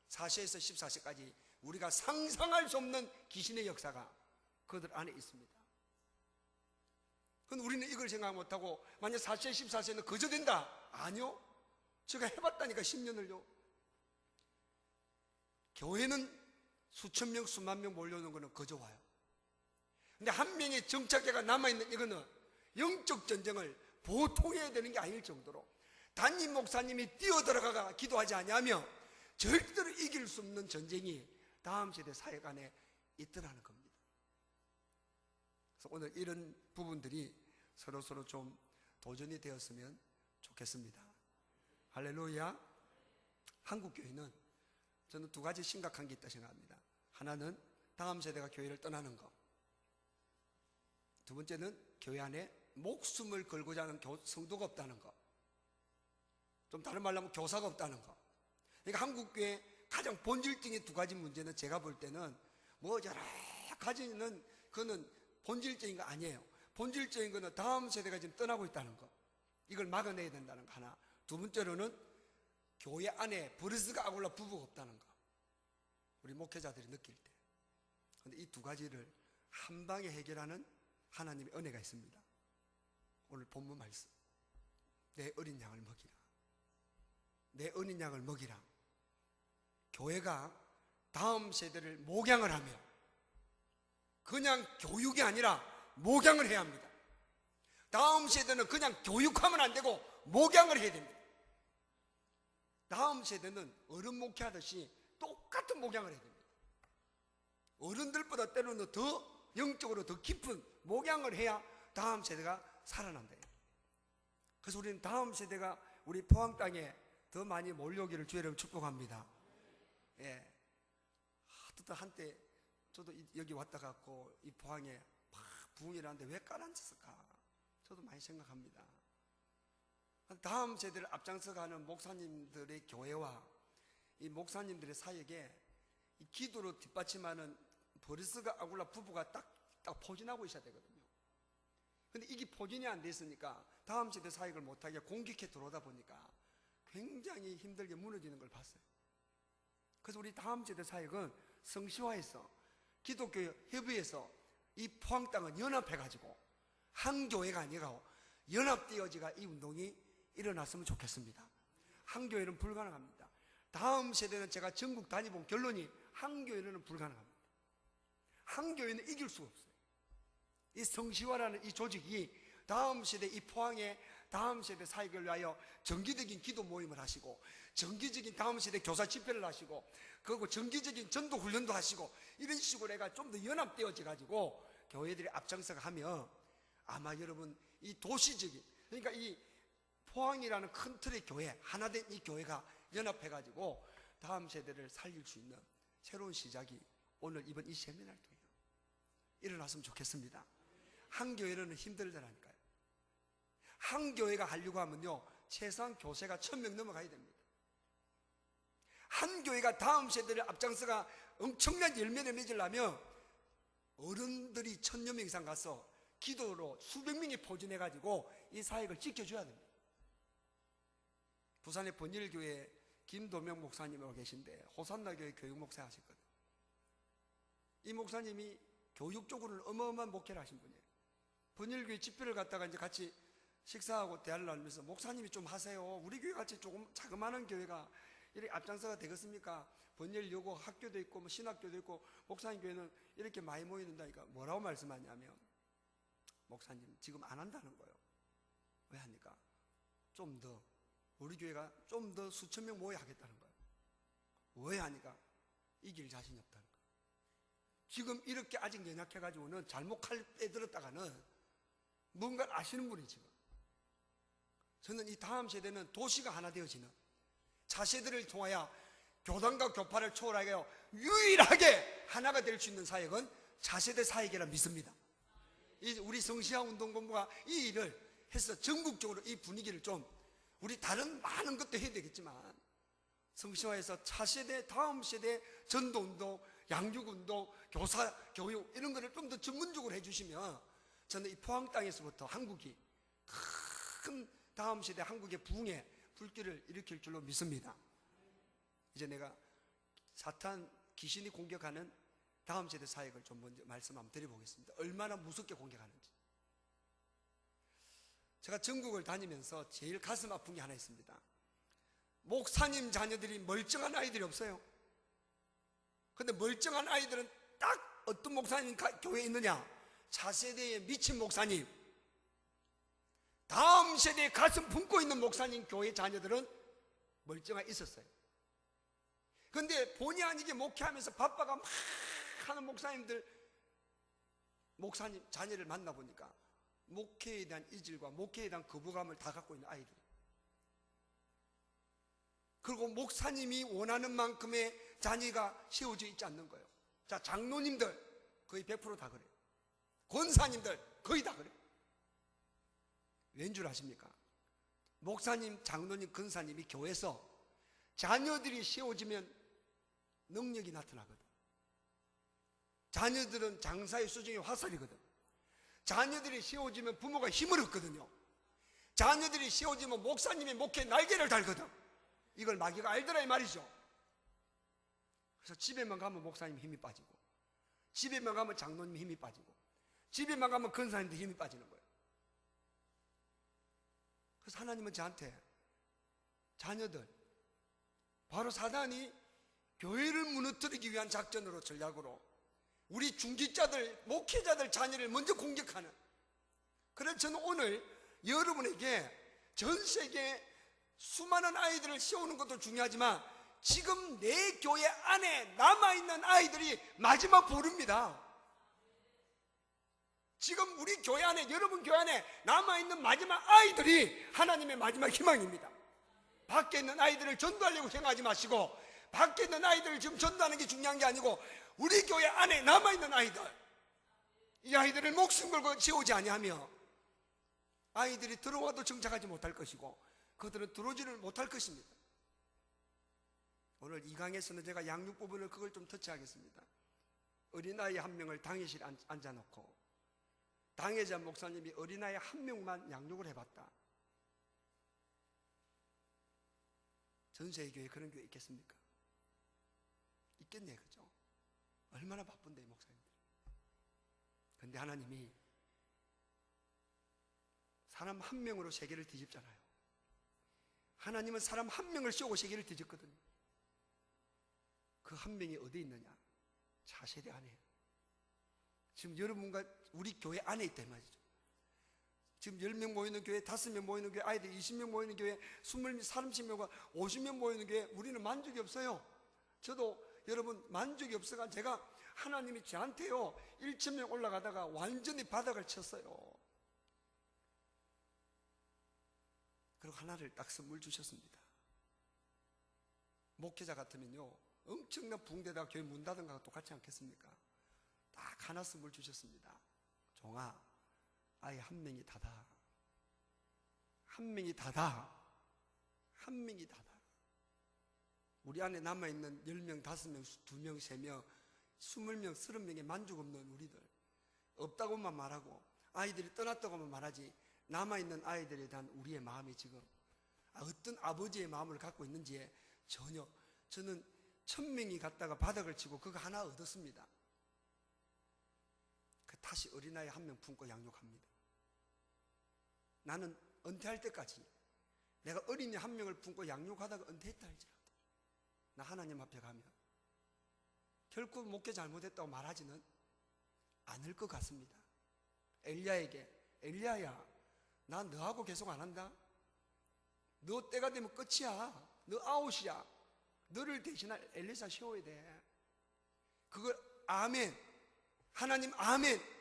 4세에서 14세까지 우리가 상상할 수 없는 귀신의 역사가 그들 안에 있습니다. 그런데 우리는 이걸 생각 못하고 만약 4세, 14세는 거저 된다? 아니요. 제가 해봤다니까 10년을요. 교회는 수천 명, 수만 명 몰려오는 거는 거저 와요. 근데 한 명의 정착자가 남아있는 이거는 영적 전쟁을 보통해야 되는 게 아닐 정도로 담임 목사님이 뛰어들어가 기도하지 않으면 절대로 이길 수 없는 전쟁이 다음 세대 사역 안에 있더라는 겁니다. 그래서 오늘 이런 부분들이 서로 좀 도전이 되었으면 좋겠습니다. 할렐루야. 한국교회는 저는 두 가지 심각한 게 있다 생각합니다. 하나는 다음 세대가 교회를 떠나는 것, 두 번째는 교회 안에 목숨을 걸고자 하는 성도가 없다는 것, 좀 다른 말로 하면 교사가 없다는 것. 그러니까 한국교회 가장 본질적인 두 가지 문제는 제가 볼 때는 뭐 여러 가지는 그거는 본질적인 거 아니에요. 본질적인 거는 다음 세대가 지금 떠나고 있다는 거, 이걸 막아내야 된다는 거 하나. 두 번째로는 교회 안에 버르스가 아굴라 부부가 없다는 거, 우리 목회자들이 느낄 때. 그런데 이 두 가지를 한 방에 해결하는 하나님의 은혜가 있습니다. 오늘 본문 말씀, 내 어린 양을 먹이라, 내 어린 양을 먹이라. 교회가 다음 세대를 목양을 하며, 그냥 교육이 아니라 목양을 해야 합니다. 다음 세대는 그냥 교육하면 안 되고 목양을 해야 됩니다. 다음 세대는 어른 목회하듯이 똑같은 목양을 해야 됩니다. 어른들보다 때로는 더 영적으로 더 깊은 목양을 해야 다음 세대가 살아난다. 그래서 우리는 다음 세대가 우리 포항 땅에 더 많이 몰려오기를 주의 이름으로 축복합니다. 예. 한때 저도 여기 왔다 갔고 이 포항에 막 부흥이라는데 왜 깔아앉았을까? 저도 많이 생각합니다. 다음 세대를 앞장서가는 목사님들의 교회와 이 목사님들의 사역에 이 기도로 뒷받침하는 버리스가 아굴라 부부가 딱 포진하고 있어야 되거든요. 근데 이게 포진이 안 됐으니까 다음 세대 사역을 못하게 공격해 들어오다 보니까 굉장히 힘들게 무너지는 걸 봤어요. 그래서 우리 다음 세대 사역은 성시화해서 기독교 협의해서 이 포항 땅은 연합해가지고 한 교회가 아니고 연합되어지가 이 운동이 일어났으면 좋겠습니다. 한 교회는 불가능합니다. 다음 세대는 제가 전국 다니본 결론이 한 교회는 불가능합니다. 한 교회는 이길 수가 없어요. 이 성시화라는 이 조직이 다음 세대 이 포항의 다음 세대 사역을 위하여 정기적인 기도 모임을 하시고 정기적인 다음 세대 교사 집회를 하시고 그리고 정기적인 전도 훈련도 하시고 이런 식으로 내가 좀 더 연합되어져 가지고 교회들이 앞장서가 하면 아마 여러분 이 도시적인 그러니까 이 포항이라는 큰 틀의 교회 하나된 이 교회가 연합해 가지고 다음 세대를 살릴 수 있는 새로운 시작이 오늘 이번 이 세미나를 통해 일어났으면 좋겠습니다. 한 교회로는 힘들더라니까요. 한 교회가 하려고 하면요 최소한 교세가 1000명 넘어가야 됩니다. 한 교회가 다음 세대를 앞장서가 엄청난 열매를 맺으려면 어른들이 1000여 명 이상 가서 기도로 수백 명이 포진해 가지고 이 사역을 지켜줘야 됩니다. 부산의 번일교회 김도명 목사님으로 계신데 호산나 교회 교육 목사 하셨거든요. 이 목사님이 교육적으로는 어마어마한 목회를 하신 분이에요. 번일교회 집회를 갔다가 이제 같이 식사하고 대화를 나누면서 목사님이 좀 하세요. 우리 교회 같이 조금 자그마한 교회가 이렇게 앞장서가 되겠습니까? 번일여고 학교도 있고 뭐 신학교도 있고 목사님 교회는 이렇게 많이 모이는다니까 뭐라고 말씀하냐면 목사님 지금 안 한다는 거예요. 왜 합니까? 좀 더 우리 교회가 좀 더 수천 명 모여 하겠다는 거예요. 왜 하니까 이길 자신이 없다는 거예요. 지금 이렇게 아직 연약해가지고는 잘못 칼 빼들었다가는 뭔가 아시는 분이 지금. 저는 이 다음 세대는 도시가 하나 되어지는 차세대를 통하여 교단과 교파를 초월하여 유일하게 하나가 될 수 있는 사역은 차세대 사역이라 믿습니다. 우리 성시화 운동본부가 이 일을 해서 전국적으로 이 분위기를 좀 우리 다른 많은 것도 해야 되겠지만 성시화에서 차세대 다음 세대 전도운동 양육운동 교사 교육 이런 거를 좀 더 전문적으로 해주시면 저는 이 포항 땅에서부터 한국이 큰 다음 세대 한국의 부흥의 불길을 일으킬 줄로 믿습니다. 이제 내가 사탄 귀신이 공격하는 다음 세대 사역을 좀 먼저 말씀 한번 드려보겠습니다. 얼마나 무섭게 공격하는지. 제가 전국을 다니면서 제일 가슴 아픈 게 하나 있습니다. 목사님 자녀들이 멀쩡한 아이들이 없어요. 근데 멀쩡한 아이들은 딱 어떤 목사님 교회에 있느냐? 차세대에 미친 목사님, 다음 세대에 가슴 품고 있는 목사님 교회 자녀들은 멀쩡하게 있었어요. 근데 본의 아니게 목회하면서 바빠가 막 하는 목사님들, 목사님 자녀를 만나보니까 목회에 대한 이질과 목회에 대한 거부감을 다 갖고 있는 아이들. 그리고 목사님이 원하는 만큼의 자녀가 세워져 있지 않는 거예요. 자, 장로님들 거의 100% 다 그래요. 권사님들 거의 다 그래요. 왠 줄 아십니까? 목사님, 장로님, 권사님이 교회에서 자녀들이 세워지면 능력이 나타나거든. 자녀들은 장사의 수중의 화살이거든. 자녀들이 세워지면 부모가 힘을 얻거든요. 자녀들이 세워지면 목사님의 목회에 날개를 달거든. 이걸 마귀가 알더라 이 말이죠. 그래서 집에만 가면 목사님 힘이 빠지고, 집에만 가면 장로님 힘이 빠지고, 집에만 가면 권사님도 힘이 빠지는 거예요. 그래서 하나님은 저한테 자녀들, 바로 사단이 교회를 무너뜨리기 위한 작전으로 전략으로 우리 중직자들, 목회자들 자녀를 먼저 공격하는. 그래서 저는 오늘 여러분에게 전 세계 수많은 아이들을 세우는 것도 중요하지만 지금 내 교회 안에 남아있는 아이들이 마지막 보루입니다. 지금 우리 교회 안에, 여러분 교회 안에 남아있는 마지막 아이들이 하나님의 마지막 희망입니다. 밖에 있는 아이들을 전도하려고 생각하지 마시고, 밖에 있는 아이들을 지금 전도하는 게 중요한 게 아니고 우리 교회 안에 남아있는 아이들, 이 아이들을 목숨 걸고 지우지 아니하며 아이들이 들어와도 정착하지 못할 것이고 그들은 들어오지를 못할 것입니다. 오늘 이 강에서는 제가 양육 부분을 그걸 좀 터치하겠습니다. 어린아이 한 명을 당회실에 앉아놓고 당회자 목사님이 어린아이 한 명만 양육을 해봤다. 전세의 교회에 그런 교회 있겠습니까? 있겠네, 그죠? 얼마나 바쁜데, 이 목사님들. 근데 하나님이 사람 한 명으로 세계를 뒤집잖아요. 하나님은 사람 한 명을 씌우고 세계를 뒤집거든요. 그 한 명이 어디에 있느냐? 차세대 안에. 지금 여러분과 우리 교회 안에 있다 이 말이죠. 지금 10명 모이는 교회, 5명 모이는 교회, 아이들 20명 모이는 교회, 20명, 30명과 50명 모이는 교회, 우리는 만족이 없어요. 저도 여러분 만족이 없어가 제가 하나님이 저한테요 1,000명 올라가다가 완전히 바닥을 쳤어요. 그리고 하나를 딱 선물 주셨습니다. 목회자 같으면요 엄청난 붕대다가 교회 문 닫은 거하고 똑같지 않겠습니까? 딱 하나 선물 주셨습니다. 종아, 아이 한 명이 다다. 한 명이 다다. 한 명이 다다. 우리 안에 남아있는 10명, 5명, 2명, 3명, 20명, 30명의 만족 없는 우리들, 없다고만 말하고 아이들이 떠났다고만 말하지 남아있는 아이들에 대한 우리의 마음이 지금 어떤 아버지의 마음을 갖고 있는지에 전혀, 저는 1000명이 갔다가 바닥을 치고 그거 하나 얻었습니다. 다시 어린아이 한 명 품고 양육합니다. 나는 은퇴할 때까지 내가 어린이 한 명을 품고 양육하다가 은퇴했다 할지라도 나 하나님 앞에 가면 결코 목회 잘못했다고 말하지는 않을 것 같습니다. 엘리야에게, 엘리야야, 나 너하고 계속 안 한다. 너 때가 되면 끝이야. 너 아웃이야. 너를 대신할 엘리사 세워야 돼. 그걸 아멘. 하나님 아멘.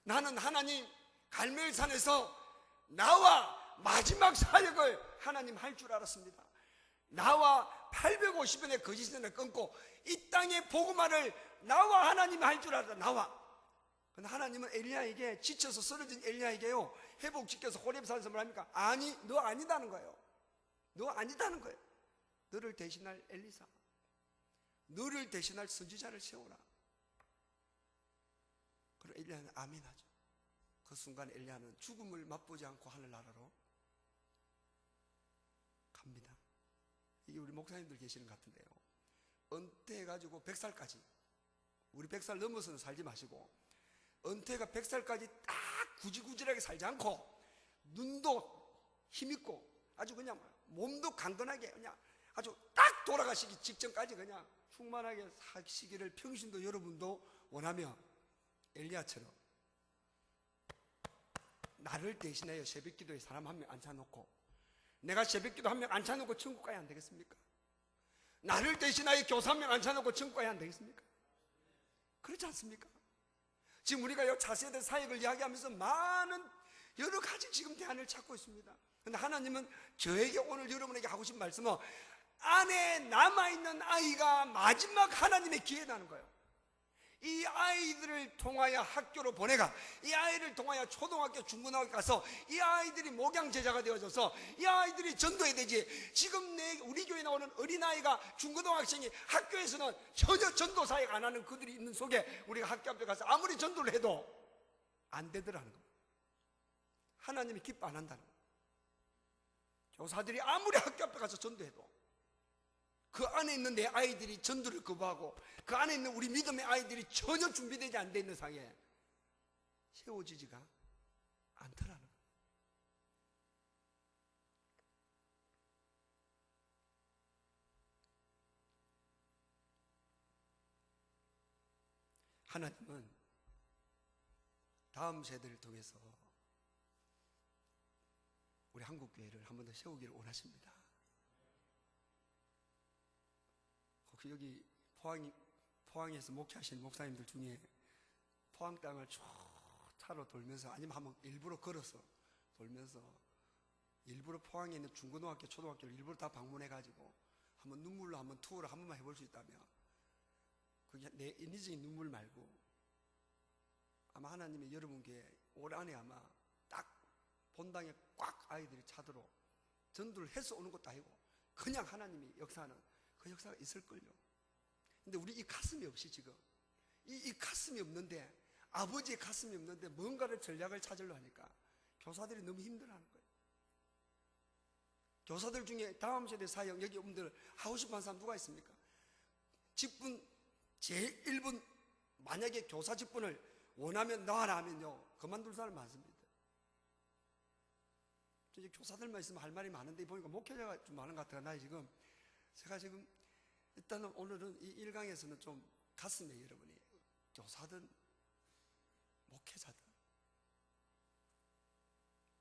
나는 하나님 갈멜산에서 나와 마지막 사역을 하나님 할 줄 알았습니다. 나와 850년의 거짓선을 끊고 이 땅의 복음화를 나와 하나님이 할 줄 알았다. 나와. 근데 하나님은 엘리야에게 지쳐서 쓰러진 엘리야에게요 회복시켜서 호렙산에서 뭐합니까? 아니, 너 아니다는 거예요. 너 아니다는 거예요. 너를 대신할 엘리사, 너를 대신할 선지자를 세워라. 그리고 엘리야는 아멘하죠. 그 순간 엘리야는 죽음을 맛보지 않고 하늘나라로 갑니다. 이게 우리 목사님들 계시는 것 같은데요, 은퇴해가지고 100살까지, 우리 100살 넘어서는 살지 마시고 은퇴가 100살까지 딱 구질구질하게 살지 않고 눈도 힘있고 아주 그냥 몸도 강건하게 그냥 아주 딱 돌아가시기 직전까지 그냥 충만하게 사시기를 평신도 여러분도 원하며 엘리야처럼 나를 대신하여 새벽기도에 사람 한 명 앉혀놓고, 내가 새벽기도 한 명 앉혀놓고 천국 가야 안 되겠습니까? 나를 대신하여 교사 한 명 앉혀놓고 천국 가야 안 되겠습니까? 그렇지 않습니까? 지금 우리가 차세대 사역을 이야기하면서 많은 여러 가지 지금 대안을 찾고 있습니다. 그런데 하나님은 저에게 오늘 여러분에게 하고 싶은 말씀은 안에 남아있는 아이가 마지막 하나님의 기회라는 거예요. 이 아이들을 통하여 학교로 보내가, 이 아이를 통하여 초등학교, 중고등학교 가서 이 아이들이 목양 제자가 되어져서 이 아이들이 전도해야 되지. 지금 우리 교회에 나오는 어린아이가 중고등학생이 학교에서는 전혀 전도 사역 안 하는 그들이 있는 속에 우리가 학교 앞에 가서 아무리 전도를 해도 안 되더라는 겁니다. 하나님이 기뻐 안 한다는 거예요. 교사들이 아무리 학교 앞에 가서 전도해도 그 안에 있는 내 아이들이 전도를 거부하고 그 안에 있는 우리 믿음의 아이들이 전혀 준비되지 않돼 있는 상에 세워지지가 않더라는 거예요. 하나님은 다음 세대를 통해서 우리 한국교회를 한 번 더 세우기를 원하십니다. 혹시 여기 포항에서 목회하시는 목사님들 중에 포항 땅을 쭉 차로 돌면서, 아니면 한번 일부러 걸어서 돌면서 일부러 포항에 있는 중고등학교, 초등학교를 일부러 다 방문해가지고 한번 눈물로 한번 투어를 한 번만 해볼 수 있다면 그게 내 인위적인 눈물 말고 아마 하나님이 여러분 교회 올 안에 아마 딱 본당에 꽉 아이들이 차도록 전도를 해서 오는 것도 아니고 그냥 하나님이 역사하는 그 역사가 있을걸요. 근데 우리 이 가슴이 없이 지금 이 가슴이 없는데, 아버지의 가슴이 없는데 뭔가를 전략을 찾으려 하니까 교사들이 너무 힘들어하는 거예요. 교사들 중에 다음 세대 사역 여기 분들 하고 싶은 사람 누가 있습니까? 직분 제1분 만약에 교사 직분을 원하면 나와라 하면요 그만둘 사람 많습니다. 이제 교사들만 있으면 할 말이 많은데 보니까 목회자가 좀 많은 것 같아요. 나 지금 제가 지금 일단은 오늘은 이 1강에서는 좀 가슴에 여러분이 교사든 목회자든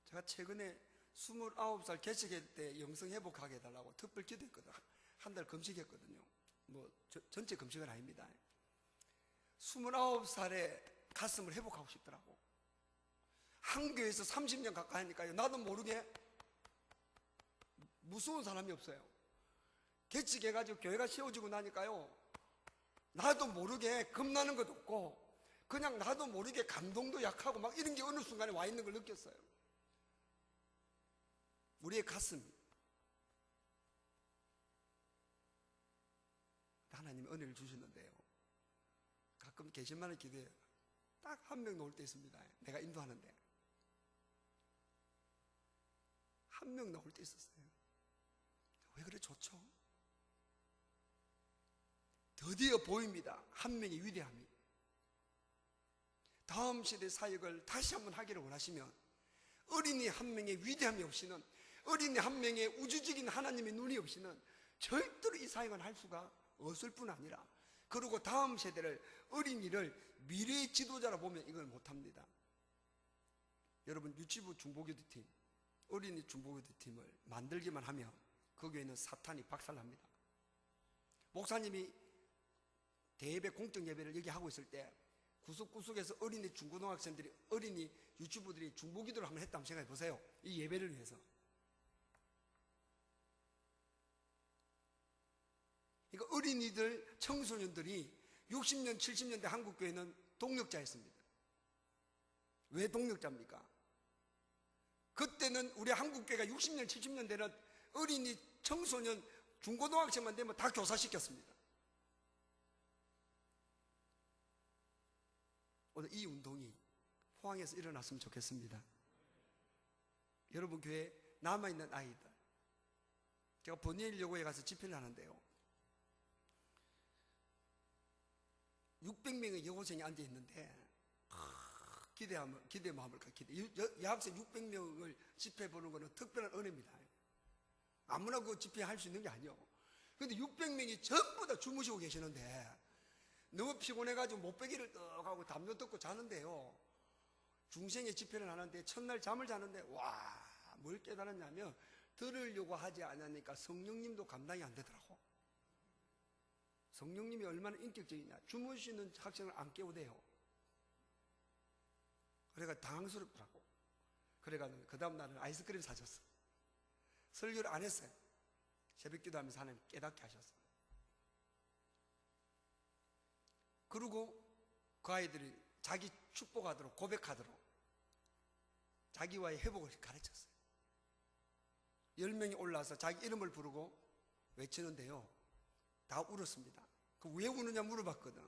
제가 최근에 29살 개척할 때 영성 회복하게 해달라고 특별 기도했거든. 한 달 금식했거든요. 뭐 전체 금식은 아닙니다. 29살에 가슴을 회복하고 싶더라고. 한 교회에서 30년 가까이 하니까요 나도 모르게 무서운 사람이 없어요. 개척해가지고 교회가 세워지고 나니까요 나도 모르게 겁나는 것도 없고 그냥 나도 모르게 감동도 약하고 막 이런 게 어느 순간에 와 있는 걸 느꼈어요. 우리의 가슴이 하나님이 은혜를 주시는데요 가끔 계신만을 기도해요. 딱 한 명 나올 때 있습니다. 내가 인도하는데 한 명 나올 때 있었어요. 왜 그래? 좋죠. 드디어 보입니다. 한 명의 위대함이. 다음 세대 사역을 다시 한번 하기를 원하시면 어린이 한 명의 위대함이 없이는, 어린이 한 명의 우주적인 하나님의 눈이 없이는 절대로 이 사역을 할 수가 없을 뿐 아니라, 그리고 다음 세대를, 어린이를 미래의 지도자라 보면 이걸 못합니다. 여러분 유치부 중보기도팀, 어린이 중보기도팀을 만들기만 하면 거기에는 사탄이 박살납니다. 목사님이 대예배 공적 예배를 여기 하고 있을 때 구석구석에서 어린이 중고등학생들이, 어린이 유치부들이 중보기도를 한번 했다면 생각해 보세요. 이 예배를 위해서. 그러니까 어린이들, 청소년들이 60년, 70년대 한국교회는 동력자였습니다. 왜 동력자입니까? 그때는 우리 한국교회가 60년, 70년대는 어린이, 청소년, 중고등학생만 되면 다 교사시켰습니다. 오늘 이 운동이 포항에서 일어났으면 좋겠습니다. 여러분 교회에 남아있는 아이들, 제가 번일 여고에 가서 집회를 하는데요 600명의 여고생이 앉아있는데 기대 마음을 갖게 돼. 여학생 600명을 집회 보는 것은 특별한 은혜입니다. 아무나 그 집회 할 수 있는 게 아니에요. 그런데 600명이 전부 다 주무시고 계시는데 너무 피곤해가지고 못배기를 떡 하고 담요 덮고 자는데요 중생의 집회를 하는데 첫날 잠을 자는데 와, 뭘 깨달았냐면 들으려고 하지 않으니까 성령님도 감당이 안 되더라고. 성령님이 얼마나 인격적이냐. 주무시는 학생을 안 깨우대요. 그래가 당황스럽더라고. 그래가 그 다음 날은 아이스크림 사줬어. 설교를 안 했어요. 새벽기도 하면서 하나님 깨닫게 하셨어요. 그리고 그 아이들이 자기 축복하도록, 고백하도록 자기와의 회복을 가르쳤어요. 10명이 올라와서 자기 이름을 부르고 외치는데요 다 울었습니다. 그 왜 우느냐 물어봤거든.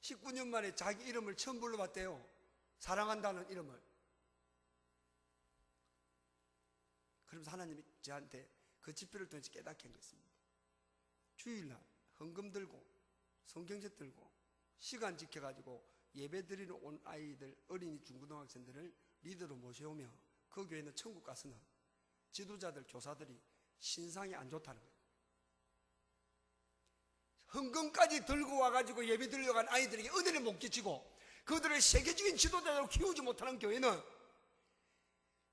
19년 만에 자기 이름을 처음 불러봤대요. 사랑한다는 이름을. 그러면서 하나님이 저한테 그 집회를 통해서 깨닫게 하셨습니다. 주일날 헌금 들고 성경책 들고 시간 지켜가지고 예배 드리러 온 아이들, 어린이 중고등학생들을 리더로 모셔오며 그 교회는 천국 가서는 지도자들, 교사들이 신상이 안 좋다는 거예요. 헌금까지 들고 와가지고 예배 드리러 간 아이들에게 은혜를 못 끼치고 그들을 세계적인 지도자로 키우지 못하는 교회는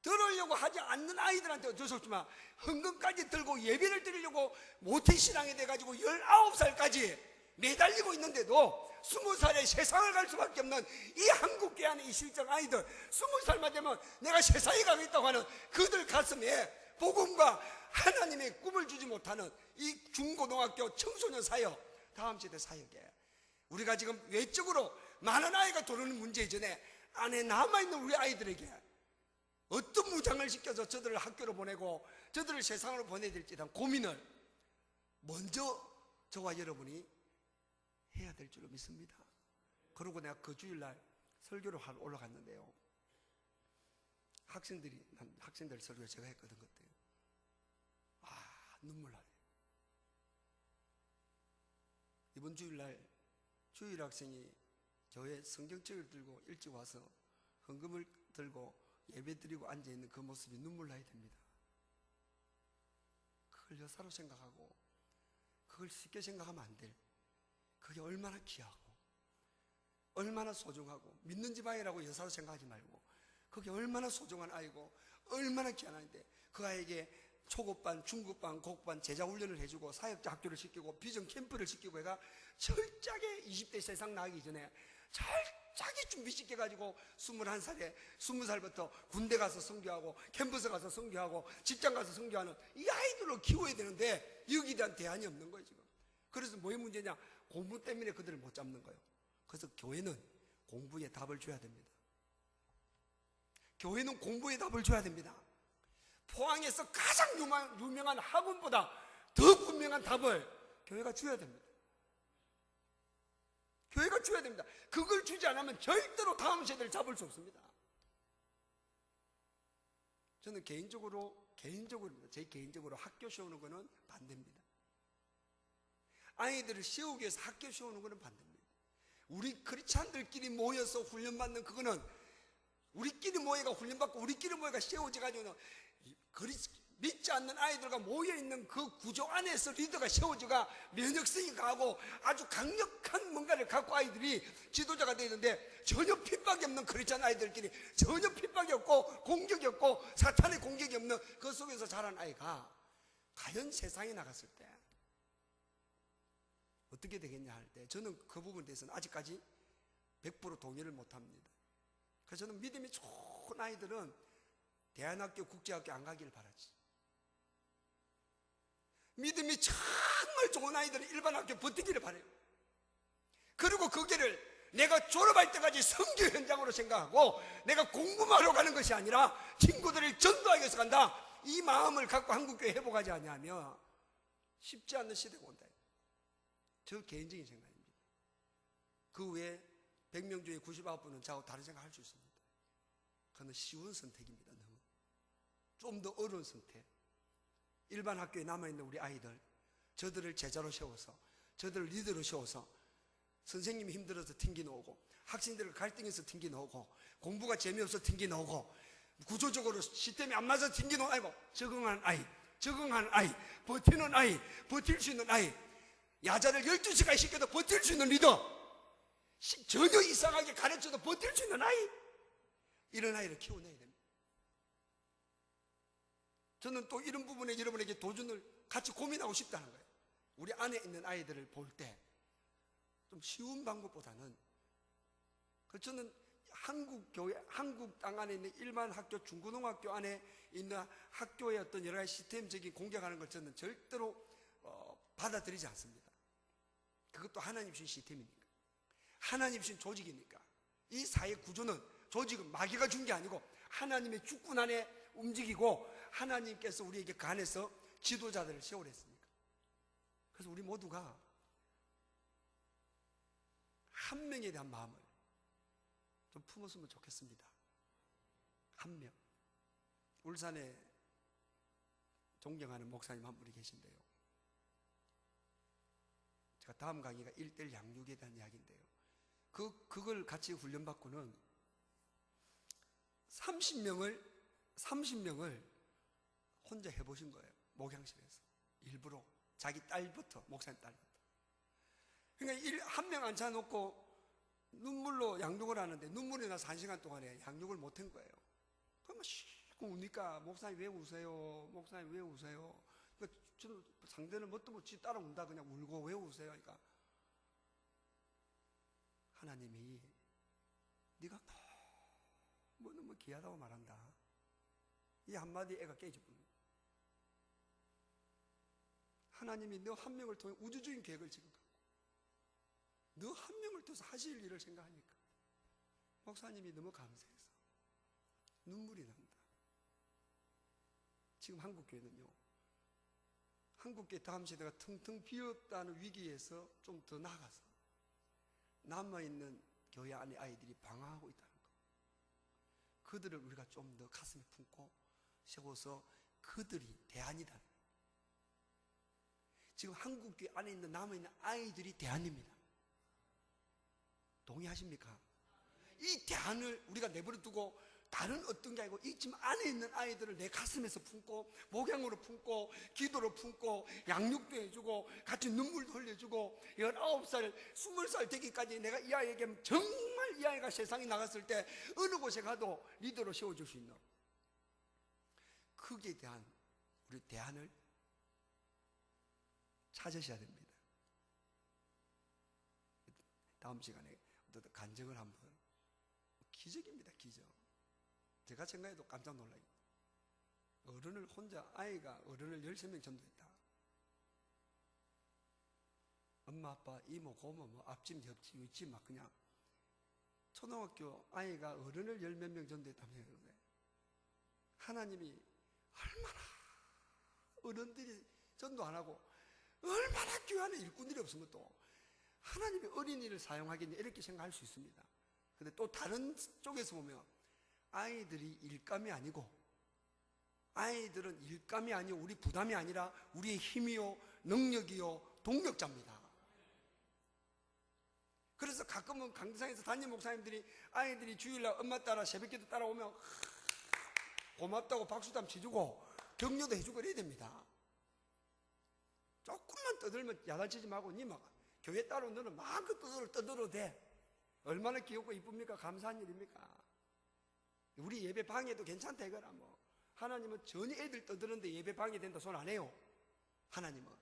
들으려고 하지 않는 아이들한테 어쩔 수 없지만 헌금까지 들고 예배를 드리려고 모태신앙이 돼가지고 19살까지 매달리고 있는데도 20살에 세상을 갈 수밖에 없는 이 한국교회 안에 이 실정 아이들, 20살만 되면 내가 세상에 가겠다고 하는 그들 가슴에 복음과 하나님의 꿈을 주지 못하는 이 중고등학교 청소년 사역, 다음 세대 사역에 우리가 지금 외적으로 많은 아이가 돌아오는 문제 이전에 안에 남아있는 우리 아이들에게 어떤 무장을 시켜서 저들을 학교로 보내고 저들을 세상으로 보내야 될지에 대한 고민을 먼저 저와 여러분이 해야 될 줄로 믿습니다. 그러고 내가 그 주일날 설교를 하러 올라갔는데요, 학생들 설교 제가 했거든. 그때 눈물 나네. 이번 주일날 주일 학생이 교회 성경책을 들고 일찍 와서 헌금을 들고 예배 드리고 앉아있는 그 모습이 눈물 나야 됩니다. 그걸 여사로 생각하고 그걸 쉽게 생각하면 안 돼. 그게 얼마나 귀하고 얼마나 소중하고, 믿는 집 아이라고 여사로 생각하지 말고 그게 얼마나 소중한 아이고 얼마나 귀한 아이인데, 그 아이에게 초급반, 중급반, 고급반 제자훈련을 해주고 사역자 학교를 시키고 비전 캠프를 시키고 해가 철저하게 20대 세상 나가기 전에 철저하게 준비시켜가지고 21살에 20살부터 군대 가서 선교하고 캠퍼스 가서 선교하고 직장 가서 선교하는 이 아이들을 키워야 되는데 여기에 대한 대안이 없는 거예요 지금. 그래서 뭐의 문제냐? 공부 때문에 그들을 못 잡는 거예요. 그래서 교회는 공부에 답을 줘야 됩니다. 교회는 공부에 답을 줘야 됩니다. 포항에서 가장 유명한 학원보다 더 분명한 답을 교회가 줘야 됩니다. 교회가 줘야 됩니다. 그걸 주지 않으면 절대로 다음 세대를 잡을 수 없습니다. 저는 제 개인적으로 학교 세우는 거는 반대입니다. 아이들을 세우기 위해서 학교 세우는 거는 반대입니다. 우리 크리스찬들끼리 모여서 훈련받는 그거는 우리끼리 모여가 훈련받고 우리끼리 모여가 세워져가지고는 믿지 않는 아이들과 모여있는 그 구조 안에서 리더가 세워져가 면역성이 강하고 아주 강력한 뭔가를 갖고 아이들이 지도자가 되는데, 전혀 핍박이 없는 크리스찬 아이들끼리 전혀 핍박이 없고 공격이 없고 사탄의 공격이 없는 그 속에서 자란 아이가 과연 세상에 나갔을 때 어떻게 되겠냐 할 때, 저는 그 부분에 대해서는 아직까지 100% 동의를 못합니다. 그래서 저는 믿음이 좋은 아이들은 대안학교, 국제학교 안 가기를 바라지. 믿음이 정말 좋은 아이들은 일반 학교 버티기를 바라요. 그리고 그 길을 내가 졸업할 때까지 선교 현장으로 생각하고 내가 공부만 하러 가는 것이 아니라 친구들을 전도하기 위해서 간다, 이 마음을 갖고 한국교회 회복하지 않냐면 쉽지 않는 시대가 온다. 저 개인적인 생각입니다. 그 외에 100명 중에 99분은 저하고 다른 생각할 수 있습니다. 그건 쉬운 선택입니다. 너무 좀 더 어려운 선택. 일반 학교에 남아있는 우리 아이들, 저들을 제자로 세워서 저들을 리더로 세워서 선생님이 힘들어서 튕기 놓고 학생들을 갈등해서 튕기 놓고 공부가 재미없어 튕기 놓고 구조적으로 시스템이 안 맞아서 튕기 놓고, 아이고 적응하는 아이, 버티는 아이, 버틸 수 있는 아이, 야자를 12시간 시켜도 버틸 수 있는 리더, 전혀 이상하게 가르쳐도 버틸 수 있는 아이, 이런 아이를 키워내야 됩니다. 저는 또 이런 부분에 여러분에게 도전을 같이 고민하고 싶다는 거예요. 우리 안에 있는 아이들을 볼 때 좀 쉬운 방법보다는, 저는 한국 교회, 한국 땅 안에 있는 일반 학교, 중고등학교 안에 있는 학교의 어떤 여러 가지 시스템적인 공격하는 걸 저는 절대로 받아들이지 않습니다. 그것도 하나님 주신 시스템이니까, 하나님 주신 조직이니까. 이 사회 구조는, 조직은 마귀가 준 게 아니고 하나님의 주권 안에 움직이고 하나님께서 우리에게 그 안에서 지도자들을 세우랬습니까? 그래서 우리 모두가 한 명에 대한 마음을 좀 품었으면 좋겠습니다. 한 명. 울산에 존경하는 목사님 한 분이 계신데요, 제가 다음 강의가 1:1 양육에 대한 이야기인데요, 그걸 같이 훈련받고는 30명을 혼자 해보신 거예요. 목양실에서 일부러 자기 딸부터, 목사님 딸부터. 그러니까 한 명 앉혀놓고 눈물로 양육을 하는데 눈물이 나서 1시간 동안에 양육을 못한 거예요. 그러면 씻고 우니까 목사님 왜 우세요? 목사님 왜 우세요? 그러니까 저는 상대는 뭣도 못지 따라온다, 그냥 울고 왜 우세요? 그러니까 하나님이 네가 너무 귀하다고 말한다, 이 한마디 애가 깨져버립니다. 하나님이 너 한 명을 통해 우주적인 계획을 지금 갖고, 너 한 명을 떠서 하실 일을 생각하니까 목사님이 너무 감사해서 눈물이 난다. 지금 한국교회는요, 한국교회 다음 세대가 텅텅 비었다는 위기에서 좀 더 나아가서 남아있는 교회 안에 아이들이 방황하고 있다는 거, 그들을 우리가 좀 더 가슴에 품고 세워서 그들이 대안이다. 지금 한국교회 안에 있는 남아있는 아이들이 대안입니다. 동의하십니까? 이 대안을 우리가 내버려 두고 다른 어떤 게 아니고 이 지금 안에 있는 아이들을 내 가슴에서 품고 목양으로 품고 기도로 품고 양육도 해주고 같이 눈물도 흘려주고 19살, 20살 되기까지 내가 이 아이에게 정말 이 아이가 세상에 나갔을 때 어느 곳에 가도 리더로 세워줄 수 있는, 거기에 대한 우리 대안을 찾으셔야 됩니다. 다음 시간에 어떤 간증을 한번, 기적입니다, 기적. 제가 생각해도 깜짝 놀라요. 어른을 혼자, 아이가 어른을 13명 전도했다. 엄마, 아빠, 이모, 고모, 뭐 앞집, 옆집, 윗집 막 그냥 초등학교 아이가 어른을 10몇 명 전도했다면서 하나님이 얼마나 어른들이 전도 안 하고 얼마나 교회 안에 일꾼들이 없으면 또 하나님이 어린이를 사용하겠냐 이렇게 생각할 수 있습니다. 근데 또 다른 쪽에서 보면 아이들이 일감이 아니고, 아이들은 일감이 아니고 우리 부담이 아니라 우리의 힘이요 능력이요 동력자입니다. 그래서 가끔은 강대상에서 담임 목사님들이 아이들이 주일날 엄마 따라 새벽기도 따라오면 고맙다고 박수담 쳐주고 격려도 해주고 이래야 됩니다. 조금만 떠들면 야단치지 말고 니 막 교회 따로 너는 마음껏 떠들어도 돼. 얼마나 귀엽고 이쁩니까? 감사한 일입니까? 우리 예배 방해도 괜찮다 이거라. 뭐 하나님은 전혀 애들 떠드는데 예배 방해된다 손 안 해요. 하나님은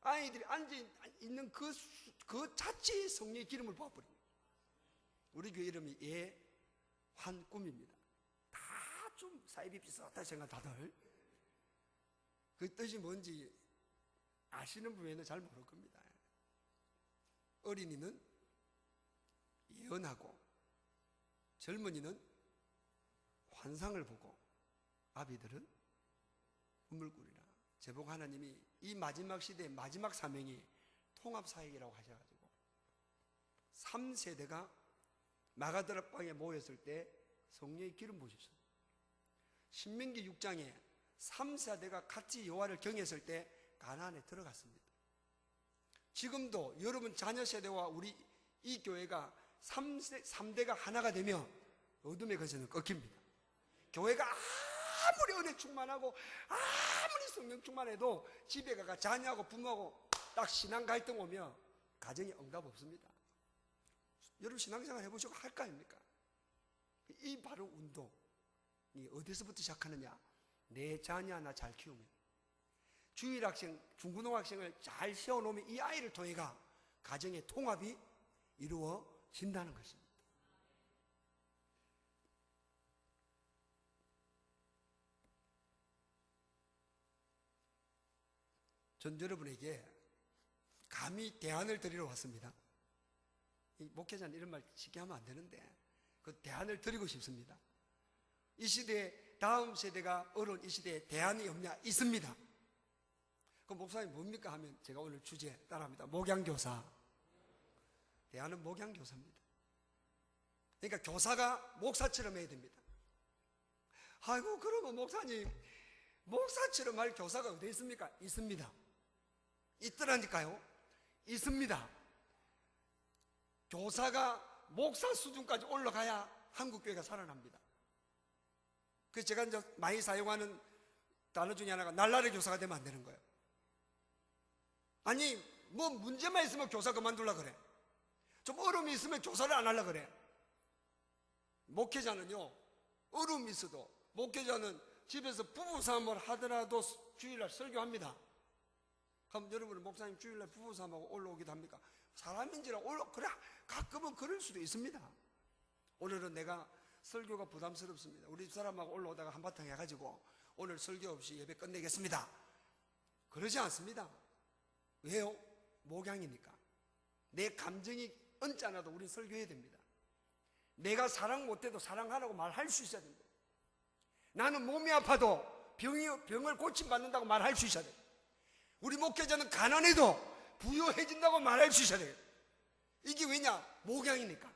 아이들이 앉아있는 그 자체의 성령의 기름을 부어버립니다. 우리 교회 이름이 예환꿈입니다. 다 좀 사이비 비슷하다 생각 다들 그 뜻이 뭔지 아시는 분에는 잘 모를 겁니다. 어린이는 예언하고 젊은이는 환상을 보고 아비들은 우물꾸리라. 제복 하나님이 이 마지막 시대의 마지막 사명이 통합사역이라고 하셔가지고 3세대가 마가다락방에 모였을 때 성령의 기름 부으셨어요. 신명기 6장에 3세대가 같이 여호와를 경외했을 때 가나안에 들어갔습니다. 지금도 여러분 자녀 세대와 우리 이 교회가 3대가 하나가 되면 어둠의 거세는 꺾입니다. 교회가 아무리 은혜 충만하고 아무리 성령 충만해도 집에 가가 자녀하고 부모하고 딱 신앙 갈등 오면 가정에 응답 없습니다. 여러분 신앙생활 해보시고 할 거 아닙니까? 이 바로 운동이 어디서부터 시작하느냐? 내 자녀 하나 잘 키우면, 주일학생, 중고등학생을 잘 세워놓으면 이 아이를 통해가 가정의 통합이 이루어진다는 것입니다. 전 여러분에게 감히 대안을 드리러 왔습니다. 이 목회자는 이런 말 쉽게 하면 안 되는데 그 대안을 드리고 싶습니다. 이 시대에 다음 세대가 어려운 이 시대에 대안이 없냐? 있습니다. 그 목사님 뭡니까 하면 제가 오늘 주제 따라합니다. 목양교사. 대안은 목양교사입니다. 그러니까 교사가 목사처럼 해야 됩니다. 아이고 그러면 목사님 목사처럼 할 교사가 어디 있습니까? 있습니다. 있더라니까요. 있습니다. 교사가 목사 수준까지 올라가야 한국교회가 살아납니다. 그래서 제가 이제 많이 사용하는 단어 중에 하나가 날라리 교사가 되면 안 되는 거예요. 아니 뭐 문제만 있으면 교사 그만두려고 그래. 좀 어려움이 있으면 교사를 안 하려고 그래. 목회자는요 어려움이 있어도 목회자는 집에서 부부싸움을 하더라도 주일날 설교합니다. 그럼 여러분은 목사님 주일날 부부싸움하고 올라오기도 합니까? 사람인지라 그래 가끔은 그럴 수도 있습니다. 오늘은 내가 설교가 부담스럽습니다. 우리 집사람하고 올라오다가 한바탕 해가지고 오늘 설교 없이 예배 끝내겠습니다. 그러지 않습니다. 왜요? 목양이니까. 내 감정이 언짢아도 우린 설교해야 됩니다. 내가 사랑 못해도 사랑하라고 말할 수 있어야 됩니다. 나는 몸이 아파도 병을 고침받는다고 말할 수 있어야 돼요. 우리 목회자는 가난해도 부유해진다고 말할 수 있어야 돼요. 이게 왜냐? 목양이니까.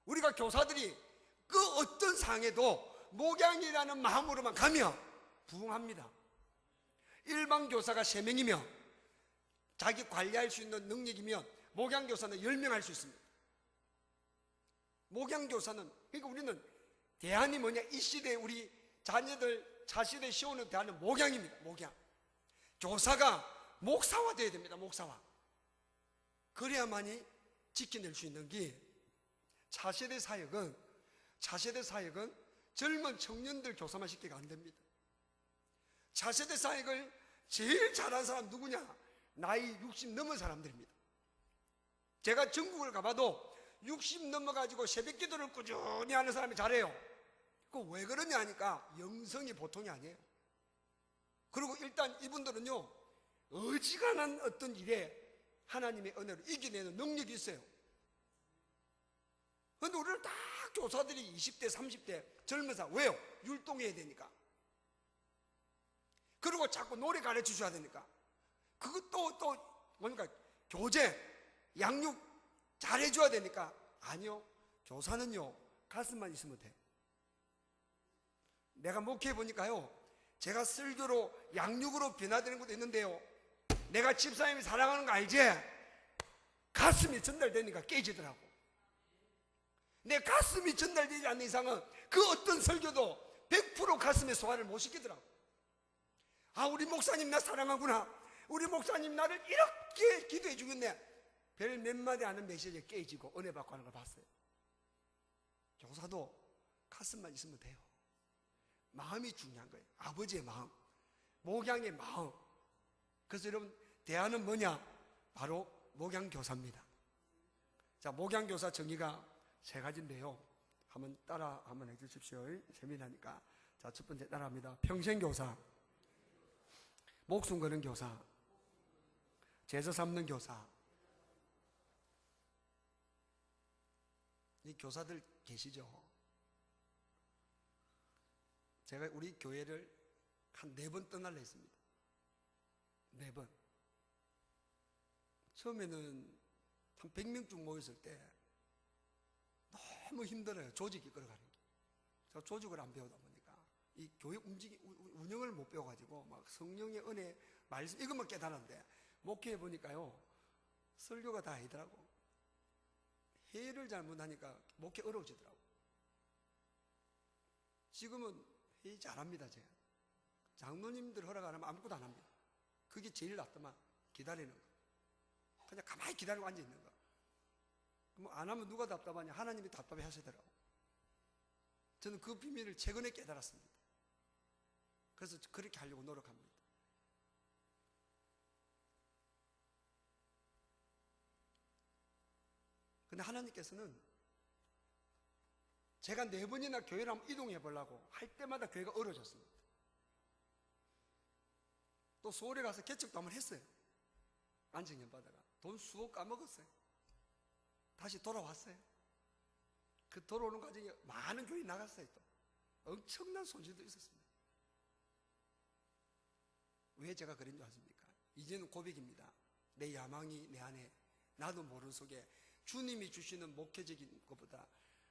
우리가 교사들이 그 어떤 상에도 목양이라는 마음으로만 가면 부흥합니다. 일반 교사가 3명이면 자기 관리할 수 있는 능력이면 목양교사는 10명 할 수 있습니다. 목양교사는, 그러니까 우리는 대안이 뭐냐? 이 시대에 우리 자녀들 차시대에 씌우는 대안은 목양입니다. 목양. 교사가 목사화 되어야 됩니다. 목사화. 그래야만이 지켜낼 수 있는 게 차세대 사역은 젊은 청년들 교사만 시키가 안 됩니다. 차세대 사역을 제일 잘하는 사람 누구냐? 나이 60 넘은 사람들입니다. 제가 전국을 가봐도 60 넘어가지고 새벽 기도를 꾸준히 하는 사람이 잘해요. 그 왜 그러냐 하니까 영성이 보통이 아니에요. 그리고 일단 이분들은요, 어지간한 어떤 일에 하나님의 은혜로 이겨내는 능력이 있어요. 그런데 우리는 다 교사들이 20대 30대 젊은 사람, 왜요? 율동해야 되니까. 그리고 자꾸 노래 가르쳐 줘야 되니까. 그것도 또 뭡니까? 교재, 양육 잘해줘야 되니까. 아니요, 교사는요 가슴만 있으면 돼. 내가 목회해 보니까요, 제가 설교로 양육으로 변화되는 것도 있는데요, 내가 집사님이 사랑하는 거 알지? 가슴이 전달되니까 깨지더라고. 내 가슴이 전달되지 않는 이상은 그 어떤 설교도 100% 가슴의 소화를 못 시키더라고. 아, 우리 목사님 나 사랑하구나, 우리 목사님 나를 이렇게 기도해 주겠네. 별 몇 마디 하는 메시지에 깨지고 은혜 받고 하는 걸 봤어요. 교사도 가슴만 있으면 돼요. 마음이 중요한 거예요. 아버지의 마음, 목양의 마음. 그래서 여러분, 대안은 뭐냐? 바로 목양교사입니다. 자, 목양교사 정의가 3가지인데요 한번 따라 한번 해주십시오. 재미나니까. 자, 첫 번째 따라합니다. 평생교사, 목숨 거는 교사, 제사 삼는 교사. 이 교사들 계시죠? 제가 우리 교회를 한 4번 떠날려 했습니다. 4번. 처음에는 한 100명쯤 모였을 때 너무 힘들어요. 조직이 끌어가는 게. 제가 조직을 안 배우다 보니까 이 교회 운영을 못 배워가지고 막 성령의 은혜, 말씀 이것만 깨달았는데, 목회해 보니까요 설교가 다 아니더라고. 회의를 잘못하니까 목회 어려워지더라고. 지금은 회의 잘합니다. 제가 장로님들 허락 안 하면 아무것도 안 합니다. 그게 제일 낫더만. 기다리는 거, 그냥 가만히 기다리고 앉아 있는 거. 뭐 안 하면 누가 답답하냐? 하나님이 답답해 하시더라고. 저는 그 비밀을 최근에 깨달았습니다. 그래서 그렇게 하려고 노력합니다. 근데 하나님께서는 제가 4번이나 교회를 한번 이동해 보려고 할 때마다 교회가 어려워졌습니다. 또 서울에 가서 개척도 한번 했어요. 안정년 받아가 돈 수억 까먹었어요. 다시 돌아왔어요. 그 돌아오는 과정에 많은 교회 나갔어요. 또 엄청난 손실도 있었습니다. 왜 제가 그런 줄 아십니까? 이제는 고백입니다. 내 야망이 내 안에 나도 모르는 속에 주님이 주시는 목회적인 것보다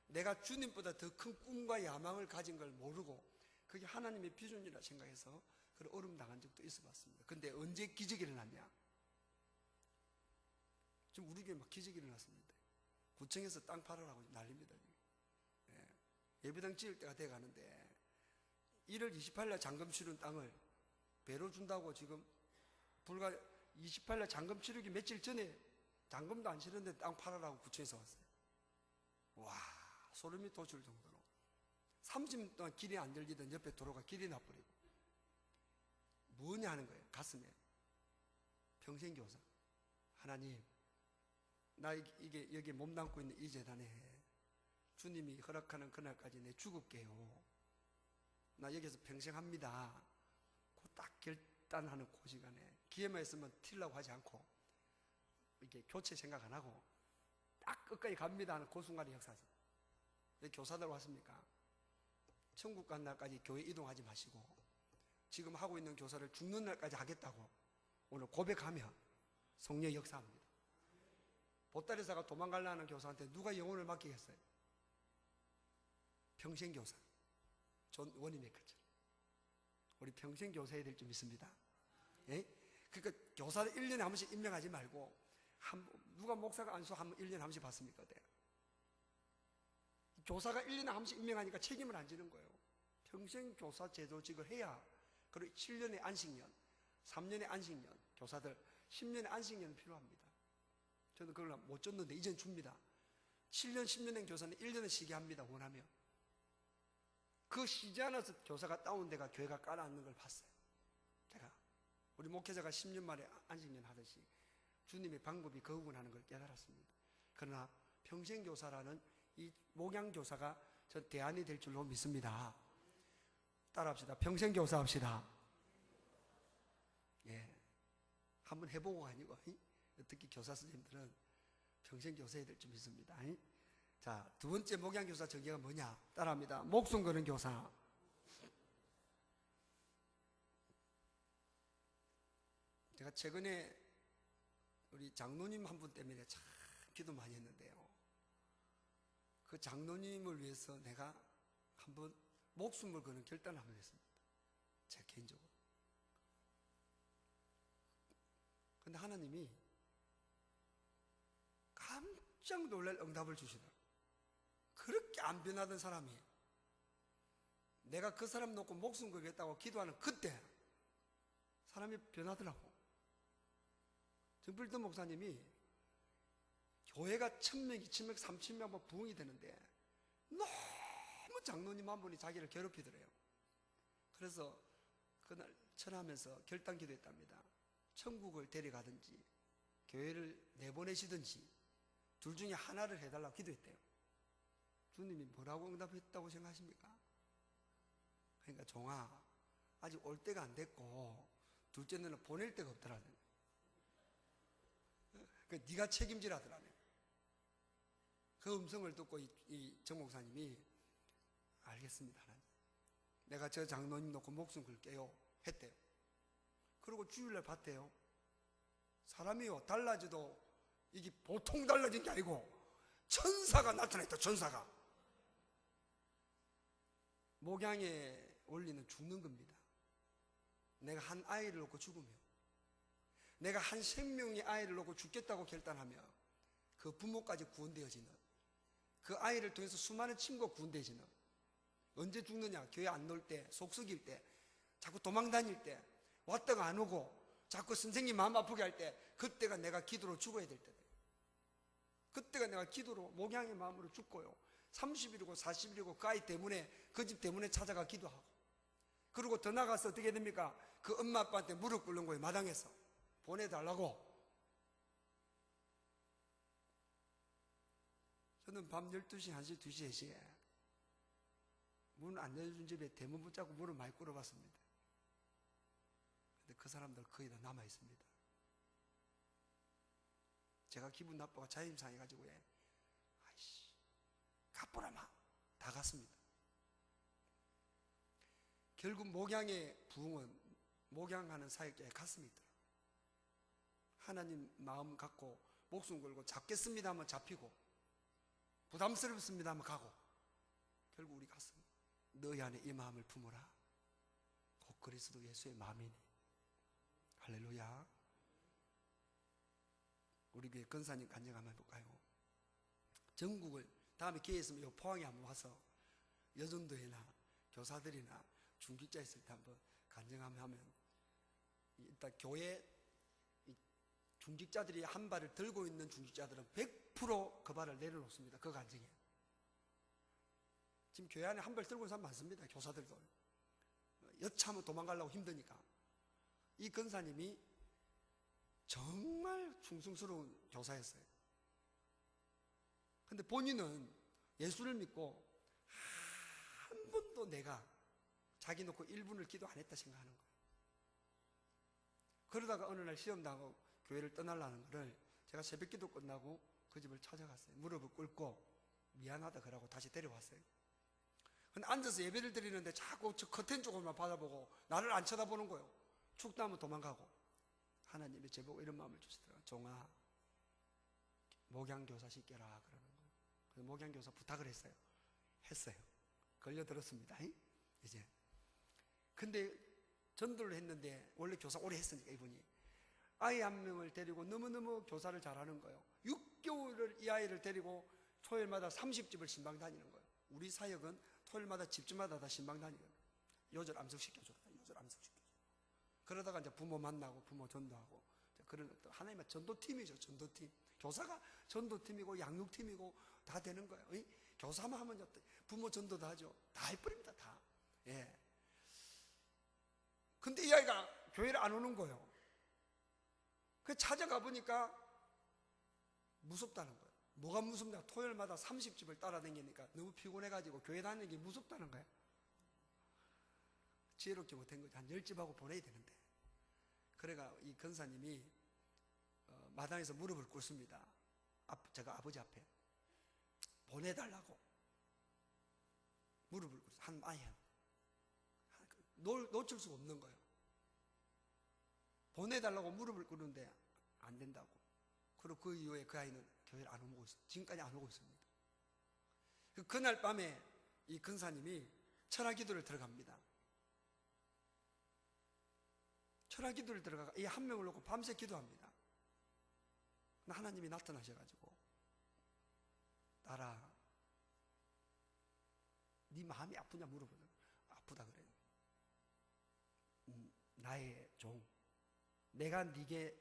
내가 주님보다 더 큰 꿈과 야망을 가진 걸 모르고 그게 하나님의 비전이라 생각해서 그런 어려움 당한 적도 있어 봤습니다. 근데 언제 기적이 일어났냐? 지금 우리 교회 막 기적이 일어났습니다. 구청에서 땅 팔으라고 난립니다. 예배당 지을 때가 돼 가는데 1월 28일 잔금 치른 땅을 배로 준다고 지금 불과 28일 잔금 치르기 며칠 전에 잔금도 안 치르는데 땅 팔으라고 구청에서 왔어요. 와, 소름이 돋을 정도로 30년 동안 길이 안 들리던 옆에 도로가 길이 나버리고 뭐냐 하는 거예요. 가슴에 평생교사, 하나님 나 이게 여기 몸담고 있는 이 재단에 주님이 허락하는 그날까지 내 죽을게요. 나 여기서 평생 합니다. 그 딱 결단하는 그 시간에 기회만 있으면 튀려고 하지 않고 이렇게 교체 생각 안 하고 딱 끝까지 갑니다 하는 그 순간의 역사죠. 교사들 왔습니까? 천국 간 날까지 교회 이동하지 마시고 지금 하고 있는 교사를 죽는 날까지 하겠다고 오늘 고백하며 성령의 역사합니다. 보따리사가 도망가려는 교사한테 누가 영혼을 맡기겠어요? 평생 교사 존 워니메커처럼 우리 평생 교사해야 될 줄 믿습니다. 예? 그러니까 교사를 1년에 한 번씩 임명하지 말고 누가 목사가 안수 한 1년에 한 번씩 받습니까? 교사가 1년에 한 번씩 임명하니까 책임을 안 지는 거예요. 평생 교사 제도직을 해야 그리고 7년의 안식년 3년의 안식년 교사들 10년의 안식년은 필요합니다. 저는 그걸 못 줬는데 이젠 줍니다. 7년 10년의 교사는 1년은 쉬게 합니다. 원하면 그 쉬지 않아서 교사가 다운돼가 교회가 깔아앉는 걸 봤어요. 제가 우리 목회자가 10년 만에 안식년 하듯이 주님의 방법이 거구나는 걸 깨달았습니다. 그러나 평생교사라는 이 목양교사가 전 대안이 될 줄로 믿습니다. 따라합시다. 평생교사 합시다. 예, 한번 해보고 아니고 특히 교사 선생님들은 평생교사 해야 될 줄 믿습니다. 자, 두 번째 목양교사 정의가 뭐냐? 따라합니다. 목숨 거는 교사. 제가 최근에 우리 장로님 한 분 때문에 참 기도 많이 했는데요. 그 장로님을 위해서 내가 한번 목숨을 거는 결단을 한번 했습니다. 제 개인적으로. 근데 하나님이 깜짝 놀랄 응답을 주시더라고요. 그렇게 안 변하던 사람이 내가 그 사람 놓고 목숨 걸겠다고 기도하는 그때 사람이 변하더라고. 정필도 목사님이 교회가 1000명, 2000명, 3000명 뭐 부흥이 되는데 너무 장로님 한 분이 자기를 괴롭히더래요. 그래서 그날 철하면서 결단 기도했답니다. 천국을 데려가든지 교회를 내보내시든지 둘 중에 하나를 해달라고 기도했대요. 주님이 뭐라고 응답했다고 생각하십니까? 그러니까 종아 아직 올 때가 안 됐고 둘째 너는 보낼 데가 없더라는. 그러니까 네가 책임지라더라네. 그 음성을 듣고 이 정 목사님이 알겠습니다 하나님. 내가 저 장로님 놓고 목숨 걸게요 했대요. 그리고 주일날 봤대요. 사람이요 달라져도 이게 보통 달라진 게 아니고 천사가 나타났다. 천사가 목양에 올리는 죽는 겁니다. 내가 한 아이를 놓고 죽으며 내가 한 생명의 아이를 놓고 죽겠다고 결단하며 그 부모까지 구원되어지는 그 아이를 통해서 수많은 친구가 구원되어지는 언제 죽느냐? 교회 안 놀 때, 속썩일 때, 자꾸 도망 다닐 때, 왔다가 안 오고 자꾸 선생님 마음 아프게 할 때 그때가 내가 기도로 죽어야 될 때다. 그때가 내가 기도로 목양의 마음으로 죽고요 30일이고 40일이고 그 아이 때문에 그 집 때문에 찾아가 기도하고 그리고 더 나가서 어떻게 됩니까? 그 엄마 아빠한테 무릎 꿇는 거예요. 마당에서 보내달라고. 저는 밤 12시, 1시, 2시, 3시에 문 안 열어준 집에 대문 붙잡고 문을 많이 꿇어봤습니다. 근데 그 사람들 거의 다 남아있습니다. 제가 기분 나빠가 자존심 상해가지고 아이씨 가보라마 다 갔습니다. 결국 목양의 부흥은 목양하는 사역자의 가슴이 있더라고요. 하나님 마음 갖고 목숨 걸고 잡겠습니다 하면 잡히고 부담스럽습니다 하면 가고 결국 우리 가슴 너희 안에 이 마음을 품어라. 곧 그리스도 예수의 마음이니. 할렐루야. 우리 교회 권사님 간증 한번 해볼까요? 전국을 다음에 기회 있으면 요 포항에 한번 와서 여전도회나 교사들이나 중직자 있을 때 한번 간증하면 하면 일단 교회 중직자들이 한 발을 들고 있는 중직자들은 100% 그 발을 내려놓습니다. 그 간증에. 지금 교회 안에 한 발 들고 있는 사람 많습니다. 교사들도. 여차하면 도망가려고 힘드니까. 이 권사님이 정말 충성스러운 교사였어요. 근데 본인은 예수를 믿고 한 번도 내가 자기 놓고 1분을 기도 안 했다 생각하는 거예요. 그러다가 어느 날 시험 당하고 교회를 떠나려는 거를 제가 새벽기도 끝나고 그 집을 찾아갔어요. 무릎을 꿇고 미안하다 그러고 다시 데려왔어요. 근데 앉아서 예배를 드리는데 자꾸 저 커튼 쪽으로만 받아보고 나를 안 쳐다보는 거예요. 춥다 하면 도망가고. 하나님이 제보고 이런 마음을 주시더라고요. 종아, 목양교사 시켜라 그러는 거예요. 그래서 목양교사 부탁을 했어요. 걸려들었습니다. 이제. 근데 전도를 했는데 원래 교사 오래 했으니까 이분이 아이 한 명을 데리고 너무너무 교사를 잘하는 거예요. 6개월을 이 아이를 데리고 토요일마다 30집을 신방 다니는 거예요. 우리 사역은 토요일마다 집집마다 다 신방 다니거든요. 요절 암석시켜줘라. 요절 암석시켜줘. 그러다가 이제 부모 만나고 부모 전도하고 그런 또 하나님의 전도팀이죠. 전도팀. 교사가 전도팀이고 양육팀이고 다 되는 거예요. 교사만 하면 부모 전도도 하죠. 다 해버립니다. 다. 예. 근데 이 아이가 교회를 안 오는 거예요. 그 찾아가 보니까 무섭다는 거예요. 뭐가 무섭냐? 토요일마다 30집을 따라다니니까 너무 피곤해가지고 교회 다니는 게 무섭다는 거예요. 지혜롭게 못한 거지. 한 10집하고 보내야 되는데. 그래가 이 근사님이 마당에서 무릎을 꿇습니다. 제가 아버지 앞에 보내달라고 무릎을 꿇어서 한 아이야. 놓칠 수가 없는 거예요. 보내달라고 무릎을 꿇는데 안 된다고. 그리고 그 이후에 그 아이는 교회를 안 오고 있어요. 지금까지 안 오고 있습니다. 그날 밤에 이 근사님이 철학기도를 들어갑니다. 철학기도를 들어가가 이 한 명을 놓고 밤새 기도합니다. 하나님이 나타나셔가지고 딸아, 네 마음이 아프냐 물어보더라고요. 아프다 그래요. 나의 종, 내가 네게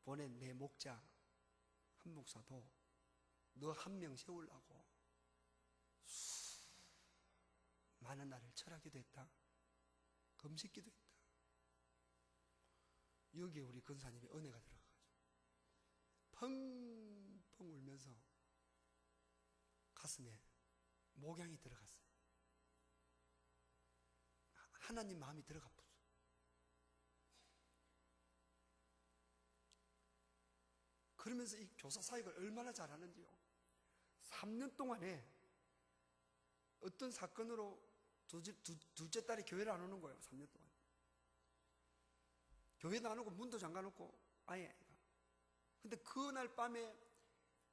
보낸 내 목자 한 목사도 너 한 명 세우려고 많은 날을 철학기도 했다. 금식기도 했다. 여기에 우리 근사님이 은혜가 들어가가지고 펑펑 울면서 가슴에 목양이 들어갔어요. 하나님 마음이 들어가 보죠. 그러면서 이 교사 사역을 얼마나 잘하는지요. 3년 동안에 어떤 사건으로 둘째 딸이 교회를 안 오는 거예요. 3년 동안. 교회도 안 오고 문도 잠가놓고 아예. 근데 그날 밤에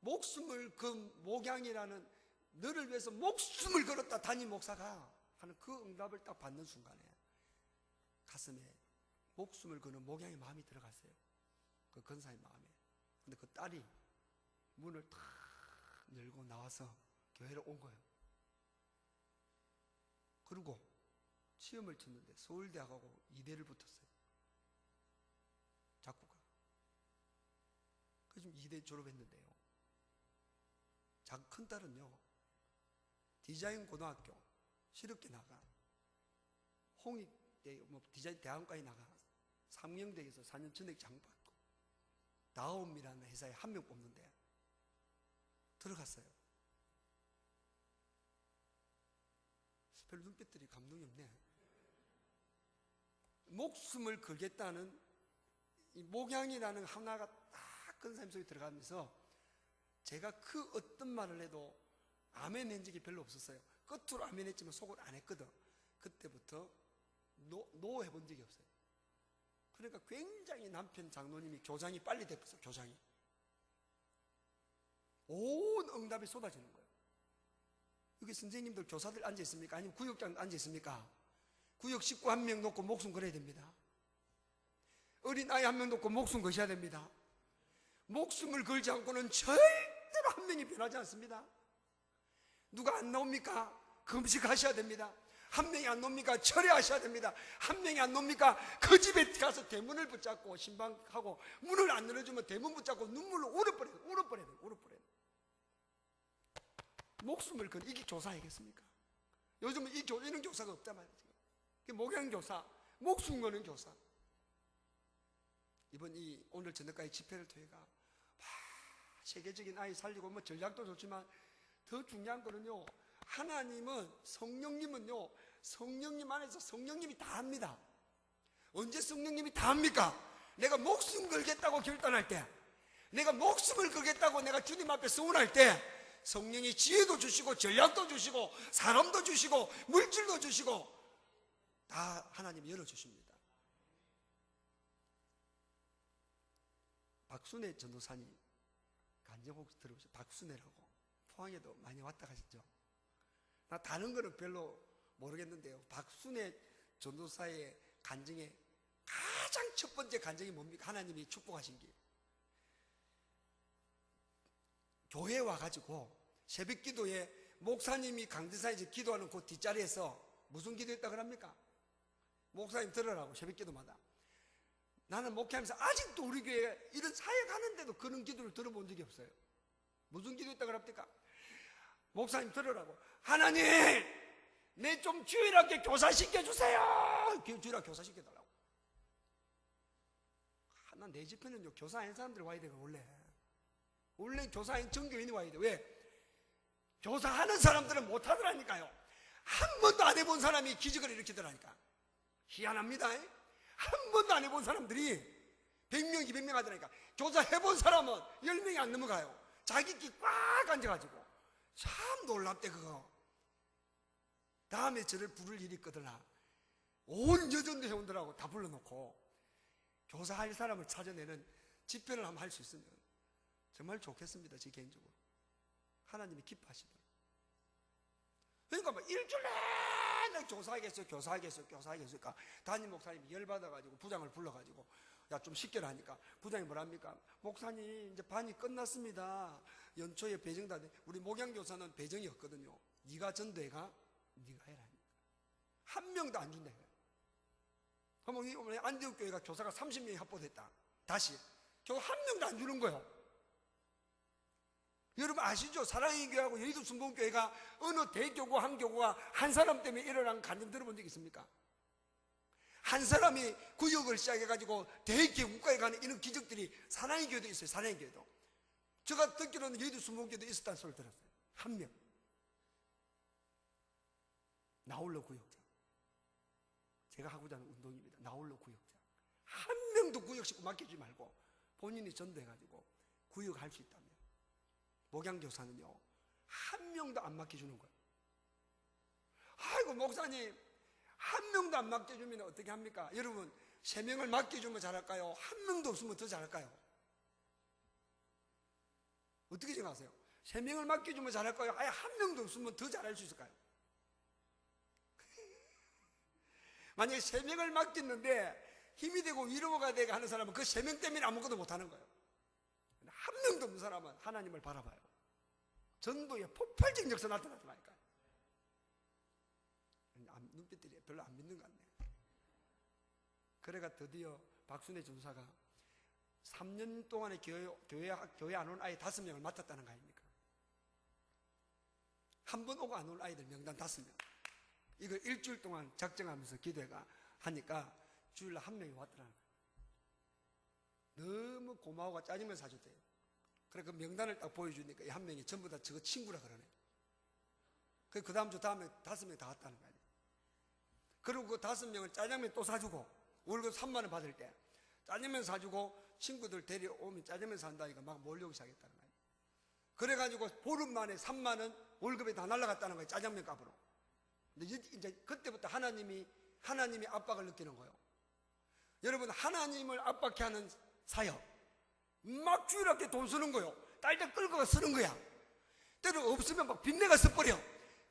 목숨을 건 목양이라는 너를 위해서 목숨을 걸었다 담임 목사가 하는 그 응답을 딱 받는 순간에 가슴에 목숨을 거는 목양의 마음이 들어갔어요. 그 근사의 마음에. 근데 그 딸이 문을 탁 열고 나와서 교회로 온 거예요. 그리고 시험을 쳤는데 서울대학하고 이대를 붙었어요. 작구가. 그래서 지금 2대 졸업했는데요. 큰 딸은요, 디자인 고등학교 실업계 나가, 홍익대 디자인 대학원까지 나가, 삼경대에서 4년 전액 장받고, 다음이라는 회사에 한 명 뽑는데 들어갔어요. 별 눈빛들이 감동이 없네. 목숨을 걸겠다는 이 목양이라는 하나가 딱 근사님 속에 들어가면서 제가 그 어떤 말을 해도 아멘 한 적이 별로 없었어요. 끝으로 아멘 했지만 속을 안 했거든. 그때부터 노 해본 적이 없어요. 그러니까 굉장히 남편 장로님이 교장이 빨리 됐어요. 교장이 온 응답이 쏟아지는 거예요. 여기 선생님들 교사들 앉아 있습니까? 아니면 구역장 앉아 있습니까? 구역 식구 한 명 놓고 목숨 걸어야 됩니다. 어린 아이 한 명 놓고 목숨 거셔야 됩니다. 목숨을 걸지 않고는 절대로 한 명이 변하지 않습니다. 누가 안 나옵니까? 금식하셔야 됩니다. 한 명이 안 놉니까? 철회하셔야 됩니다. 한 명이 안 놉니까? 그 집에 가서 대문을 붙잡고 신방하고 문을 안 열어주면 대문 붙잡고 눈물로 울어버려야 돼요. 목숨을 건 이게 교사이겠습니까? 요즘은 이런 교사가 없단 말이에요. 목양교사, 목숨 거는 교사. 이번 오늘 저녁까지 집회를 통해가 세계적인 아이 살리고 뭐 전략도 좋지만 더 중요한 거는요, 하나님은 성령님은요, 성령님 안에서 성령님이 다 합니다. 언제 성령님이 다 합니까? 내가 목숨 걸겠다고 결단할 때, 내가 목숨을 걸겠다고 내가 주님 앞에 서운할 때 성령이 지혜도 주시고 전략도 주시고 사람도 주시고 물질도 주시고 다 하나님이 열어주십니다. 박순애 전도사님 간증 혹시 들어보세요? 박순애라고 포항에도 많이 왔다 가셨죠? 나 다른 거는 별로 모르겠는데요, 박순애 전도사의 간증의 가장 첫 번째 간증이 뭡니까? 하나님이 축복하신 게 교회에 와가지고 새벽 기도에 목사님이 강대사에서 기도하는 그 뒷자리에서 무슨 기도했다 그럽니까? 목사님 들으라고 새벽 기도마다. 나는 목회하면서 아직도 우리 교회에 이런 사회 가는데도 그런 기도를 들어본 적이 없어요. 무슨 기도했다 그럽니까? 목사님 들으라고. 하나님, 내 좀 주일학교 교사시켜주세요. 주일학교 교사시켜달라고. 난 내 집에는요 교사 아닌 사람들이 와야 돼요. 원래 교사 아닌 정교인이 와야 돼. 왜? 교사하는 사람들은 못하더라니까요. 한 번도 안 해본 사람이 기적을 일으키더라니까. 희한합니다. 한 번도 안 해본 사람들이 100명, 200명 하더라니까. 교사 해본 사람은 10명이 안 넘어가요. 자기끼리 꽉 앉아가지고. 참 놀랍대 그거. 다음에 저를 부를 일이 있거든요. 온 여전도 회원들하고 다 불러놓고 교사할 사람을 찾아내는 집회를 한번 할 수 있으면 정말 좋겠습니다. 제 개인적으로. 하나님이 기뻐하시더라고요. 그러니까 막 일주일 내내 교사하겠어요. 담임 목사님이 열받아가지고 부장을 불러가지고 야 좀 시켜라 하니까 부장이 뭐랍니까? 목사님 이제 반이 끝났습니다. 연초에 배정다. 우리 목양교사는 배정이 없거든요. 네가 전도해가 네가 해라. 한 명도 안 준다. 그러면 안디옥 교회가 교사가 30명이 합보됐다. 다시 교사 한 명도 안 주는 거예요. 여러분 아시죠? 사랑의 교회하고 여의도 순복음교회가 어느 대교구 한 교구가 한 사람 때문에 일어난 간증 들어본 적 있습니까? 한 사람이 구역을 시작해가지고 대개국가에 가는 이런 기적들이 사랑의 교회도 있어요. 사랑의 교회도. 제가 듣기로는 여의도 순복음교회도 있었다는 소리를 들었어요. 한 명. 나홀로 구역자. 제가 하고자 하는 운동입니다. 나홀로 구역자. 한 명도 구역식구 맡기지 말고 본인이 전도해가지고 구역할 수 있다면 목양교사는요 한 명도 안 맡겨주는 거예요. 아이고 목사님 한 명도 안 맡겨주면 어떻게 합니까? 여러분 3명을 맡겨주면 잘할까요? 한 명도 없으면 더 잘할까요? 어떻게 생각하세요? 3명을 맡겨주면 잘할까요? 아예 한 명도 없으면 더 잘할 수 있을까요? 만약에 3명을 맡겼는데 힘이 되고 위로가 되고 하는 사람은 그 3명 때문에 아무것도 못하는 거예요. 한 명도 없는 사람은 하나님을 바라봐요. 전도에 폭발적 역사 나타나더라니까요. 눈빛들이 별로 안 믿는 것 같네요. 그래가 드디어 박순애 전사가 3년 동안에 교회 안 온 아이 5명을 맡았다는 거 아닙니까? 한 번 오고 안 온 아이들 명단 5명. 이걸 일주일 동안 작정하면서 기도가 하니까 주일날 1명이 왔더라는 거예요. 너무 고마워가 짜증을 사줬대요. 그래 그 명단을 딱 보여주니까 이 1명이 전부 다 저거 친구라 그러네. 그 다음 주 다음에 5명 다 왔다는 거예요. 그리고 그 5명을 짜장면 또 사주고 월급 3만 원 받을 때 짜장면 사주고 친구들 데려오면 짜장면 산다니까 막 몰려오기 시작했다는 거예요. 그래가지고 보름 만에 3만 원 월급이 다 날아갔다는 거예요. 짜장면 값으로. 근데 이제 그때부터 하나님이 압박을 느끼는 거예요. 여러분 하나님을 압박해 하는 사역 막 주일학교 돈 쓰는 거예요. 딸들 끌고 가 쓰는 거야. 때로 없으면 막 빚내가 써버려.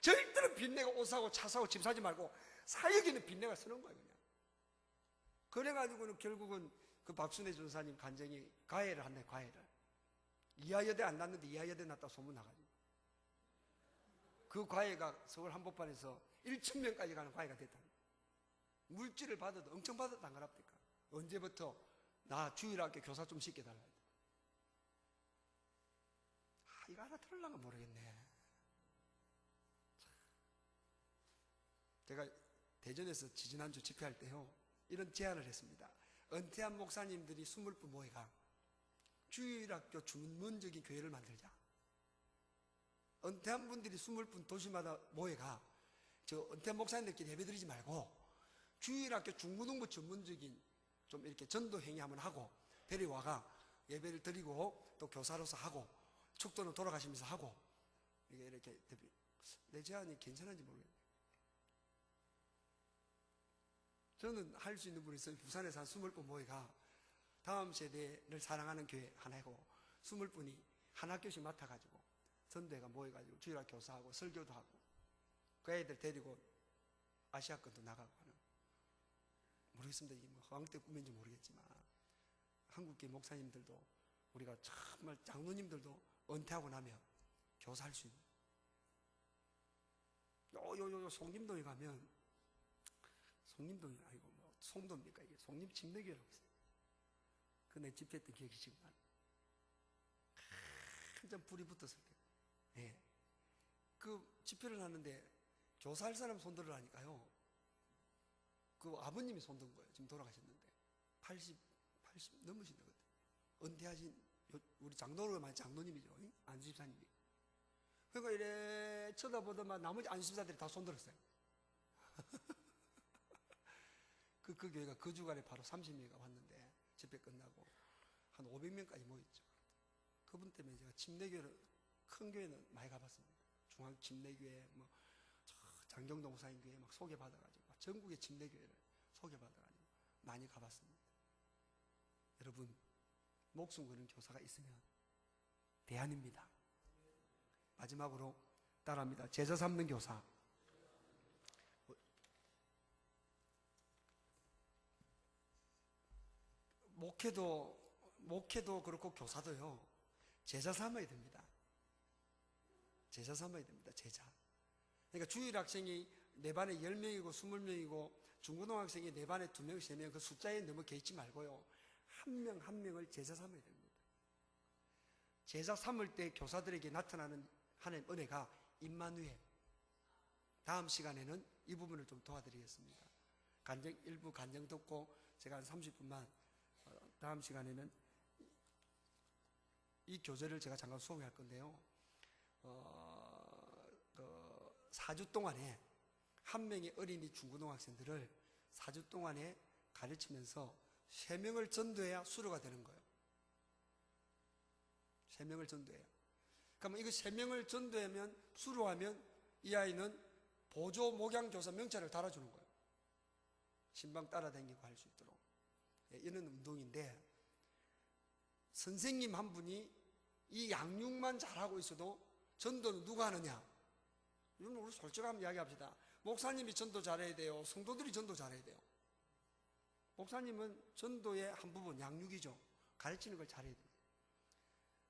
절대로 빚내가 옷 사고 차 사고 집 사지 말고 사역에는 빚내가 쓰는 거예요. 그냥. 그래가지고는 결국은 그 박순애 전사님 간증이 가해를 한대. 가해를 이하여대 안 났는데 이하여대 났다 소문 나가지고 그 과외가 서울 한복판에서 1,000명까지 가는 과외가 됐다. 물질을 받아도 엄청 받았다 안 그럽니까? 언제부터 나 주일학교 교사 좀 시켜달라. 이거 알아들으려면 모르겠네. 제가 대전에서 지지난주 집회할 때요 이런 제안을 했습니다. 은퇴한 목사님들이 20분 모여가 주일학교 전문적인 교회를 만들자. 은퇴한 분들이 20분 도시마다 모여가 저 은퇴한 목사님들끼리 예배드리지 말고 주일학교 중고등부 전문적인 좀 이렇게 전도 행위 한번 하고 데려와가 예배를 드리고 또 교사로서 하고 축도는 돌아가시면서 하고 이렇게 내 제안이 괜찮은지 모르겠네요. 저는 할 수 있는 분이 있어요. 부산에서 한 20분 모여가 다음 세대를 사랑하는 교회 하나고 20분이 한 학교씩 맡아가지고 전도회가 모여가지고 주일학 교사하고 설교도 하고 그 애들 데리고 아시아권도 나가고 하는, 모르겠습니다. 이게 뭐 허황때 꿈인지 모르겠지만 한국계 목사님들도 우리가 정말 장로님들도 은퇴하고 나면 교사할 수 있는 요 송림동에 가면, 송림동이 아니고 뭐 송도입니까 이게, 송림 침례교회라고 있어요. 그 내 집회했던 기억이 지금 나요. 한참 불이 붙었을 때, 예. 그 집회를 하는데 교사할 사람 손들을 하니까요, 그 아버님이 손든 거예요. 지금 돌아가셨는데 80 넘으신다 그때. 은퇴하신 우리 장로를 말하면 장로님이죠, 안수집사님이. 그러니까 이래 쳐다보더만 나머지 안수집사들이 다 손들었어요. 그 교회가 그 주간에 바로 30명이 왔는데 집회 끝나고 한 500명까지 모였죠. 그분 때문에 제가 침례교회를, 큰 교회는 많이 가봤습니다. 중앙 침례교회, 뭐 장경동 목사님 교회 막 소개받아가지고 전국의 침례교회를 소개받아가지고 많이 가봤습니다. 여러분, 목숨 거는 교사가 있으면 대안입니다. 마지막으로 따라합니다. 제자 삼는 교사. 목회도 그렇고 교사도요, 제자 삼아야 됩니다. 제자 삼아야 됩니다. 제자. 그러니까 주일 학생이 내 반에 10명이고 20명이고 중고등학생이 내 반에 2명, 3명, 그 숫자에 너무 개의치 말고요, 한 명 한 명을 제자 삼아야 됩니다. 제자 삼을 때 교사들에게 나타나는 하나님 은혜가 임마누엘. 다음 시간에는 이 부분을 좀 도와드리겠습니다. 일부 간증 듣고 제가 한 30분만, 다음 시간에는 이 교재를 제가 잠깐 소개할 건데요. 4주 동안에 한 명의 어린이 중고등학생들을 4주 동안에 가르치면서 3명을 전도해야 수료가 되는 거예요. 3명을 전도해야. 그러면 이거 3명을 전도하면, 수료하면 이 아이는 보조 목양교사 명찰을 달아주는 거예요. 신방 따라다니고 할 수 있도록. 이런 운동인데, 선생님 한 분이 이 양육만 잘하고 있어도 전도는 누가 하느냐? 이건 우리 솔직하게 이야기합시다. 목사님이 전도 잘해야 돼요? 성도들이 전도 잘해야 돼요? 목사님은 전도의 한 부분, 양육이죠. 가르치는 걸 잘해야 돼요.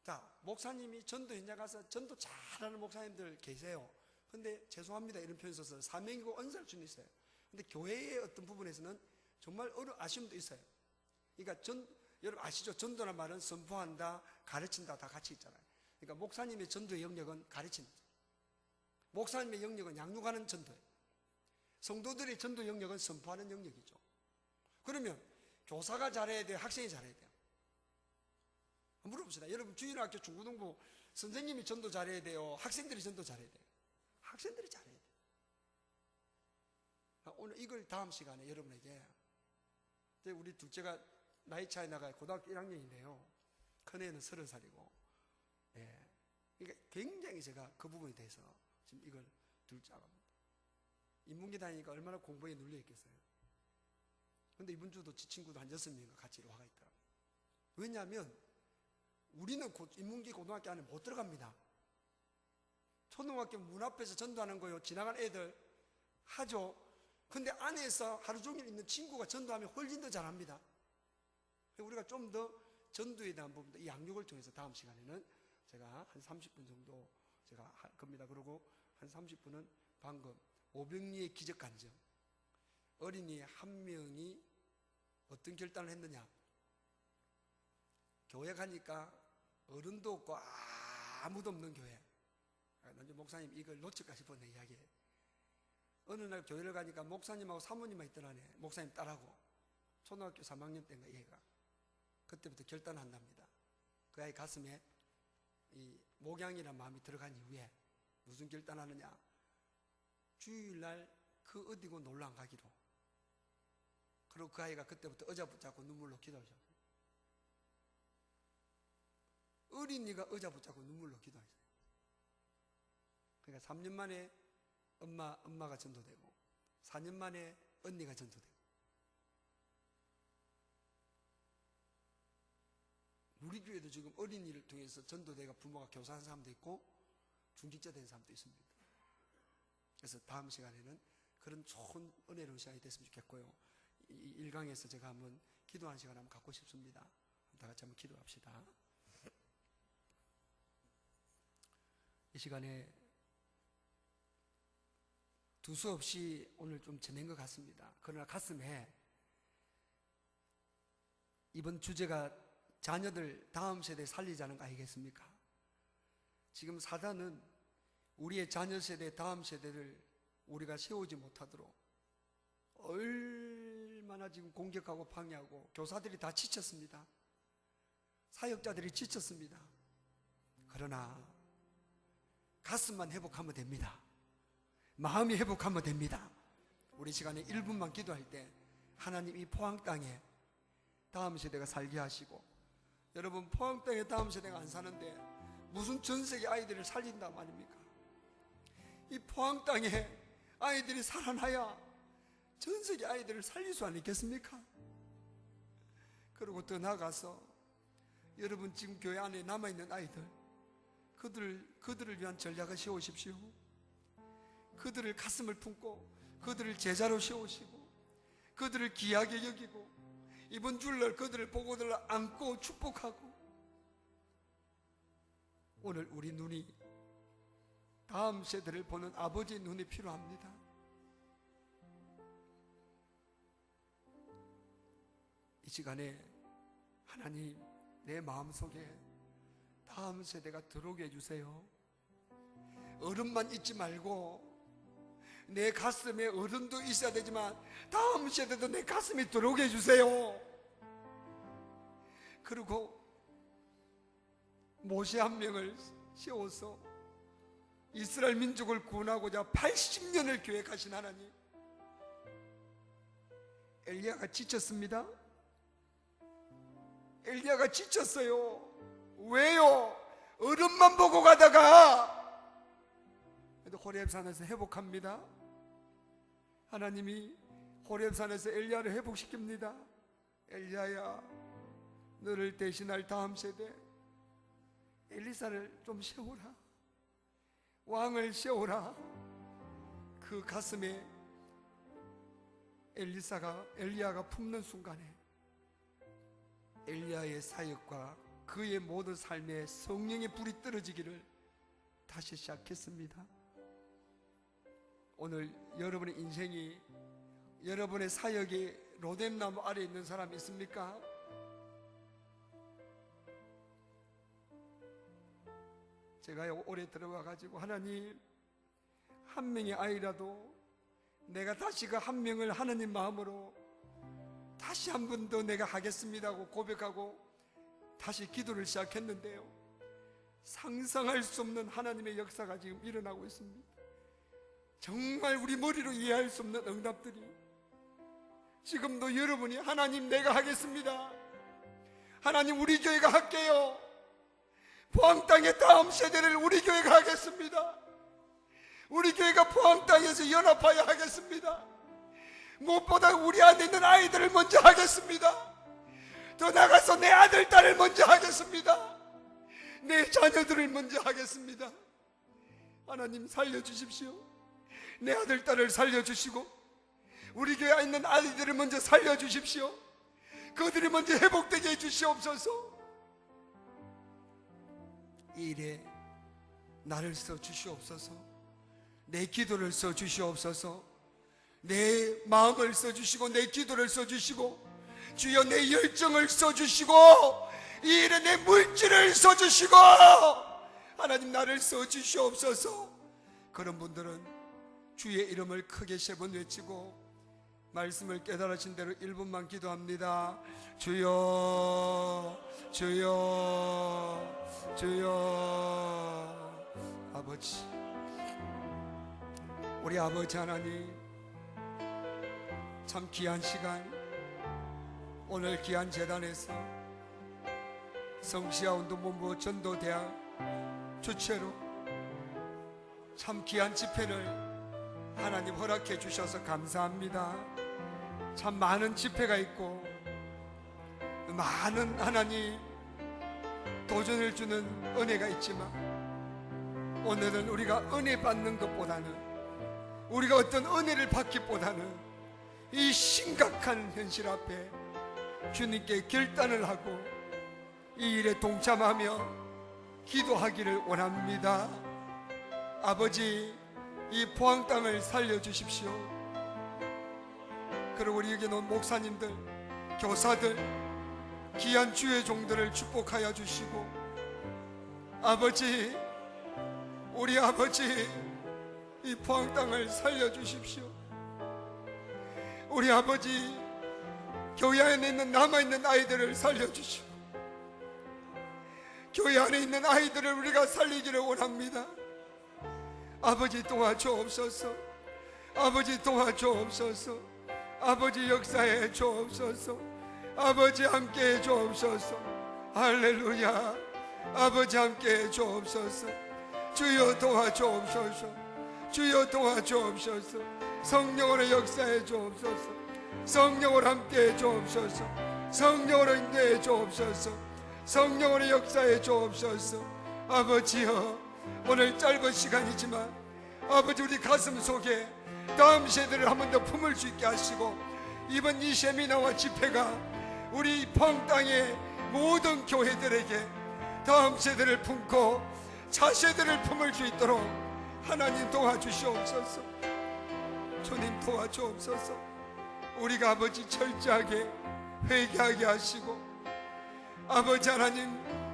자, 목사님이 전도 현장 가서 전도 잘하는 목사님들 계세요. 근데 죄송합니다 이런 표현 써서 사명이고 은사일 수는 있어요. 근데 교회의 어떤 부분에서는 정말 아쉬움도 있어요. 그러니까 여러분 아시죠? 전도란 말은 선포한다, 가르친다 다 같이 있잖아요. 그러니까 목사님의 전도의 영역은 가르치는, 목사님의 영역은 양육하는 전도예요. 성도들의 전도 영역은 선포하는 영역이죠. 그러면 교사가 잘해야 돼요? 학생이 잘해야 돼요? 물어봅시다. 여러분 주일학교 중고등부 선생님이 전도 잘해야 돼요? 학생들이 전도 잘해야 돼요? 학생들이 잘해야 돼요. 오늘 이걸 다음 시간에 여러분에게, 우리 둘째가 나이 차이 나가 고등학교 1학년인데요 큰애는 30살이고, 예. 그러니까 굉장히 제가 그 부분에 대해서 지금 이걸 둘째 아갑니다. 인문계 다니니까 얼마나 공부에 눌려 있겠어요. 근데 이번 주도 지 친구도 한 6명과 같이 와가 있더라고요. 왜냐하면 우리는 인문계 고등학교 안에 못 들어갑니다. 초등학교 문 앞에서 전도하는 거요, 지나간 애들 하죠. 근데 안에서 하루 종일 있는 친구가 전도하면 훨씬 더 잘합니다. 우리가 좀 더 전도에 대한 부분도 이 양육을 통해서 다음 시간에는 제가 한 30분 정도 제가 할 겁니다. 그리고 한 30분은 방금 오병리의 기적 간증, 어린이 한 명이 어떤 결단을 했느냐. 교회 가니까 어른도 없고 아무도 없는 교회. 난좀 목사님 이걸 놓칠까 싶어 내 이야기에. 어느 날 교회를 가니까 목사님하고 사모님만 있더라네. 목사님 딸하고. 초등학교 3학년 때인가 얘가. 그때부터 결단한답니다. 그 아이 가슴에 이 목양이라는 마음이 들어간 이후에 무슨 결단하느냐. 주일날 그 어디고 놀러 안 가기로. 그리고 그 아이가 그때부터 의자 붙잡고 눈물로 기도하셨어요. 어린이가 의자 붙잡고 눈물로 기도했어요. 그러니까 3년 만에 엄마가 전도되고 4년 만에 언니가 전도되고. 우리 교회도 지금 어린이를 통해서 전도대가 부모가 교사한 사람도 있고 중직자 된 사람도 있습니다. 그래서 다음 시간에는 그런 좋은 은혜로운 시간이 됐으면 좋겠고요. 이 1강에서 제가 한번 기도하는 시간 한번 갖고 싶습니다. 다 같이 한번 기도합시다. 이 시간에 두서없이 오늘 좀 지낸 것 같습니다. 그러나 가슴에 이번 주제가 자녀들 다음 세대 살리자는 거 아니겠습니까? 지금 사단은 우리의 자녀 세대 다음 세대를 우리가 세우지 못하도록 얼마나 지금 공격하고 방해하고, 교사들이 다 지쳤습니다. 사역자들이 지쳤습니다. 그러나 가슴만 회복하면 됩니다. 마음이 회복하면 됩니다. 우리 시간에 1분만 기도할 때 하나님 이 포항 땅에 다음 세대가 살게 하시고, 여러분 포항 땅에 다음 세대가 안 사는데 무슨 전 세계 아이들을 살린단 말입니까? 이 포항 땅에 아이들이 살아나야 전 세계 아이들을 살릴 수 아니겠습니까? 그리고 더 나아가서 여러분 지금 교회 안에 남아있는 아이들, 그들을 위한 전략을 세우십시오. 그들을 가슴을 품고 그들을 제자로 세우시고 그들을 귀하게 여기고 이번 주일날 그들을 보고들 안고 축복하고. 오늘 우리 눈이 다음 세대를 보는 아버지의 눈이 필요합니다. 이 시간에 하나님 내 마음속에 다음 세대가 들어오게 해주세요. 어른만 있지 말고 내 가슴에 어른도 있어야 되지만 다음 세대도 내 가슴에 들어오게 해주세요. 그리고 모세 한 명을 세워서 이스라엘 민족을 구원하고자 80년을 계획하신 하나님, 엘리야가 지쳤습니다. 엘리야가 지쳤어요. 왜요? 어른만 보고 가다가 호렙산에서 회복합니다. 하나님이 호렙산에서 엘리야를 회복시킵니다. 엘리야야, 너를 대신할 다음 세대 엘리사를 좀 세우라. 왕을 세우라. 그 가슴에 엘리야가 품는 순간에 엘리야의 사역과 그의 모든 삶에 성령의 불이 떨어지기를 다시 시작했습니다. 오늘 여러분의 인생이, 여러분의 사역이 로뎀나무 아래에 있는 사람 있습니까? 제가 올해 들어가 가지고 하나님, 한 명의 아이라도 내가 다시 그 한 명을 하나님 마음으로 다시 한 번 더 내가 하겠습니다고 고백하고 다시 기도를 시작했는데요, 상상할 수 없는 하나님의 역사가 지금 일어나고 있습니다. 정말 우리 머리로 이해할 수 없는 응답들이, 지금도 여러분이 하나님 내가 하겠습니다, 하나님 우리 교회가 할게요, 포항 땅의 다음 세대를 우리 교회가 하겠습니다, 우리 교회가 포항 땅에서 연합하여 하겠습니다, 무엇보다 우리 안에 있는 아이들을 먼저 하겠습니다, 더 나가서 내 아들 딸을 먼저 하겠습니다, 내 자녀들을 먼저 하겠습니다. 하나님 살려주십시오. 내 아들 딸을 살려주시고 우리 교회에 있는 아이들을 먼저 살려주십시오. 그들이 먼저 회복되게 해주시옵소서. 이 일에 나를 써주시옵소서. 내 기도를 써주시옵소서. 내 마음을 써주시고 내 기도를 써주시고, 주여 내 열정을 써주시고, 이 일에 내 물질을 써주시고, 하나님 나를 써주시옵소서. 그런 분들은 주의 이름을 크게 3번 외치고 말씀을 깨달으신 대로 1분만 기도합니다. 주여, 주여, 주여. 아버지, 우리 아버지 하나님, 참 귀한 시간, 오늘 귀한 제단에서 성시아 운동본부 전도대학 주최로 참 귀한 집회를 하나님 허락해 주셔서 감사합니다. 참 많은 집회가 있고 많은 하나님 도전을 주는 은혜가 있지만 오늘은 우리가 은혜 받는 것보다는, 우리가 어떤 은혜를 받기보다는 이 심각한 현실 앞에 주님께 결단을 하고 이 일에 동참하며 기도하기를 원합니다. 아버지, 이 포항 땅을 살려주십시오. 그리고 우리 여기 있는 목사님들, 교사들, 귀한 주의 종들을 축복하여 주시고, 아버지, 우리 아버지, 이 포항 땅을 살려주십시오. 우리 아버지, 교회 안에 있는 남아있는 아이들을 살려주시고, 교회 안에 있는 아이들을 우리가 살리기를 원합니다. 아버지 도와주옵소서. 아버지 도와주옵소서. 아버지 역사해 주옵소서. 아버지 함께해 주옵소서. 할렐루야. 아버지 함께해 주옵소서. 주여 도와주옵소서. 주여 도와주옵소서. 성령으로 역사해 주옵소서. 성령으로 함께해 주옵소서. 성령으로 인도해 주옵소서. 성령으로 역사해 주옵소서. 아버지여, 오늘 짧은 시간이지만 아버지, 우리 가슴 속에 다음 세대를 한 번 더 품을 수 있게 하시고, 이번 이 세미나와 집회가 우리 포항 땅의 모든 교회들에게 다음 세대를 품고 차세대를 품을 수 있도록 하나님 도와주시옵소서. 주님 도와주옵소서. 우리가 아버지 철저하게 회개하게 하시고, 아버지 하나님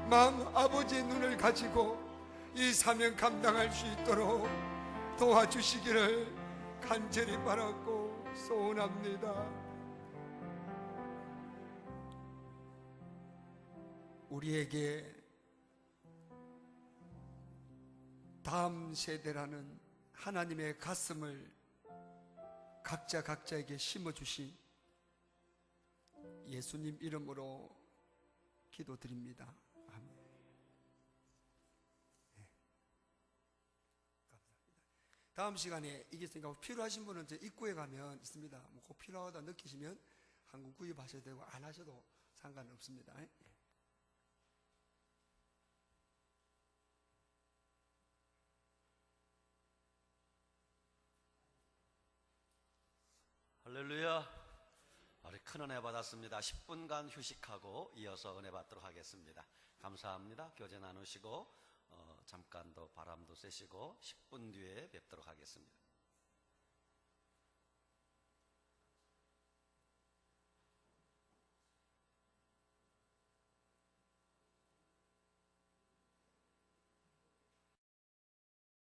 마음, 아버지의 눈을 가지고 이 사명 감당할 수 있도록 도와주시기를 간절히 바라고 소원합니다. 우리에게 다음 세대라는 하나님의 가슴을 각자 각자에게 심어주신 예수님 이름으로 기도드립니다. 아멘. 네. 감사합니다. 다음 시간에 이게 생각 필요하신 분은 이제 입구에 가면 있습니다. 뭐 꼭 필요하다 느끼시면 한국 구입하셔도 되고 안 하셔도 상관없습니다. 네. 할렐루야. 우리 큰 은혜 받았습니다. 10분간 휴식하고 이어서 은혜 받도록 하겠습니다. 감사합니다. 교제 나누시고 잠깐 더 바람도 쐬시고 10분 뒤에 뵙도록 하겠습니다.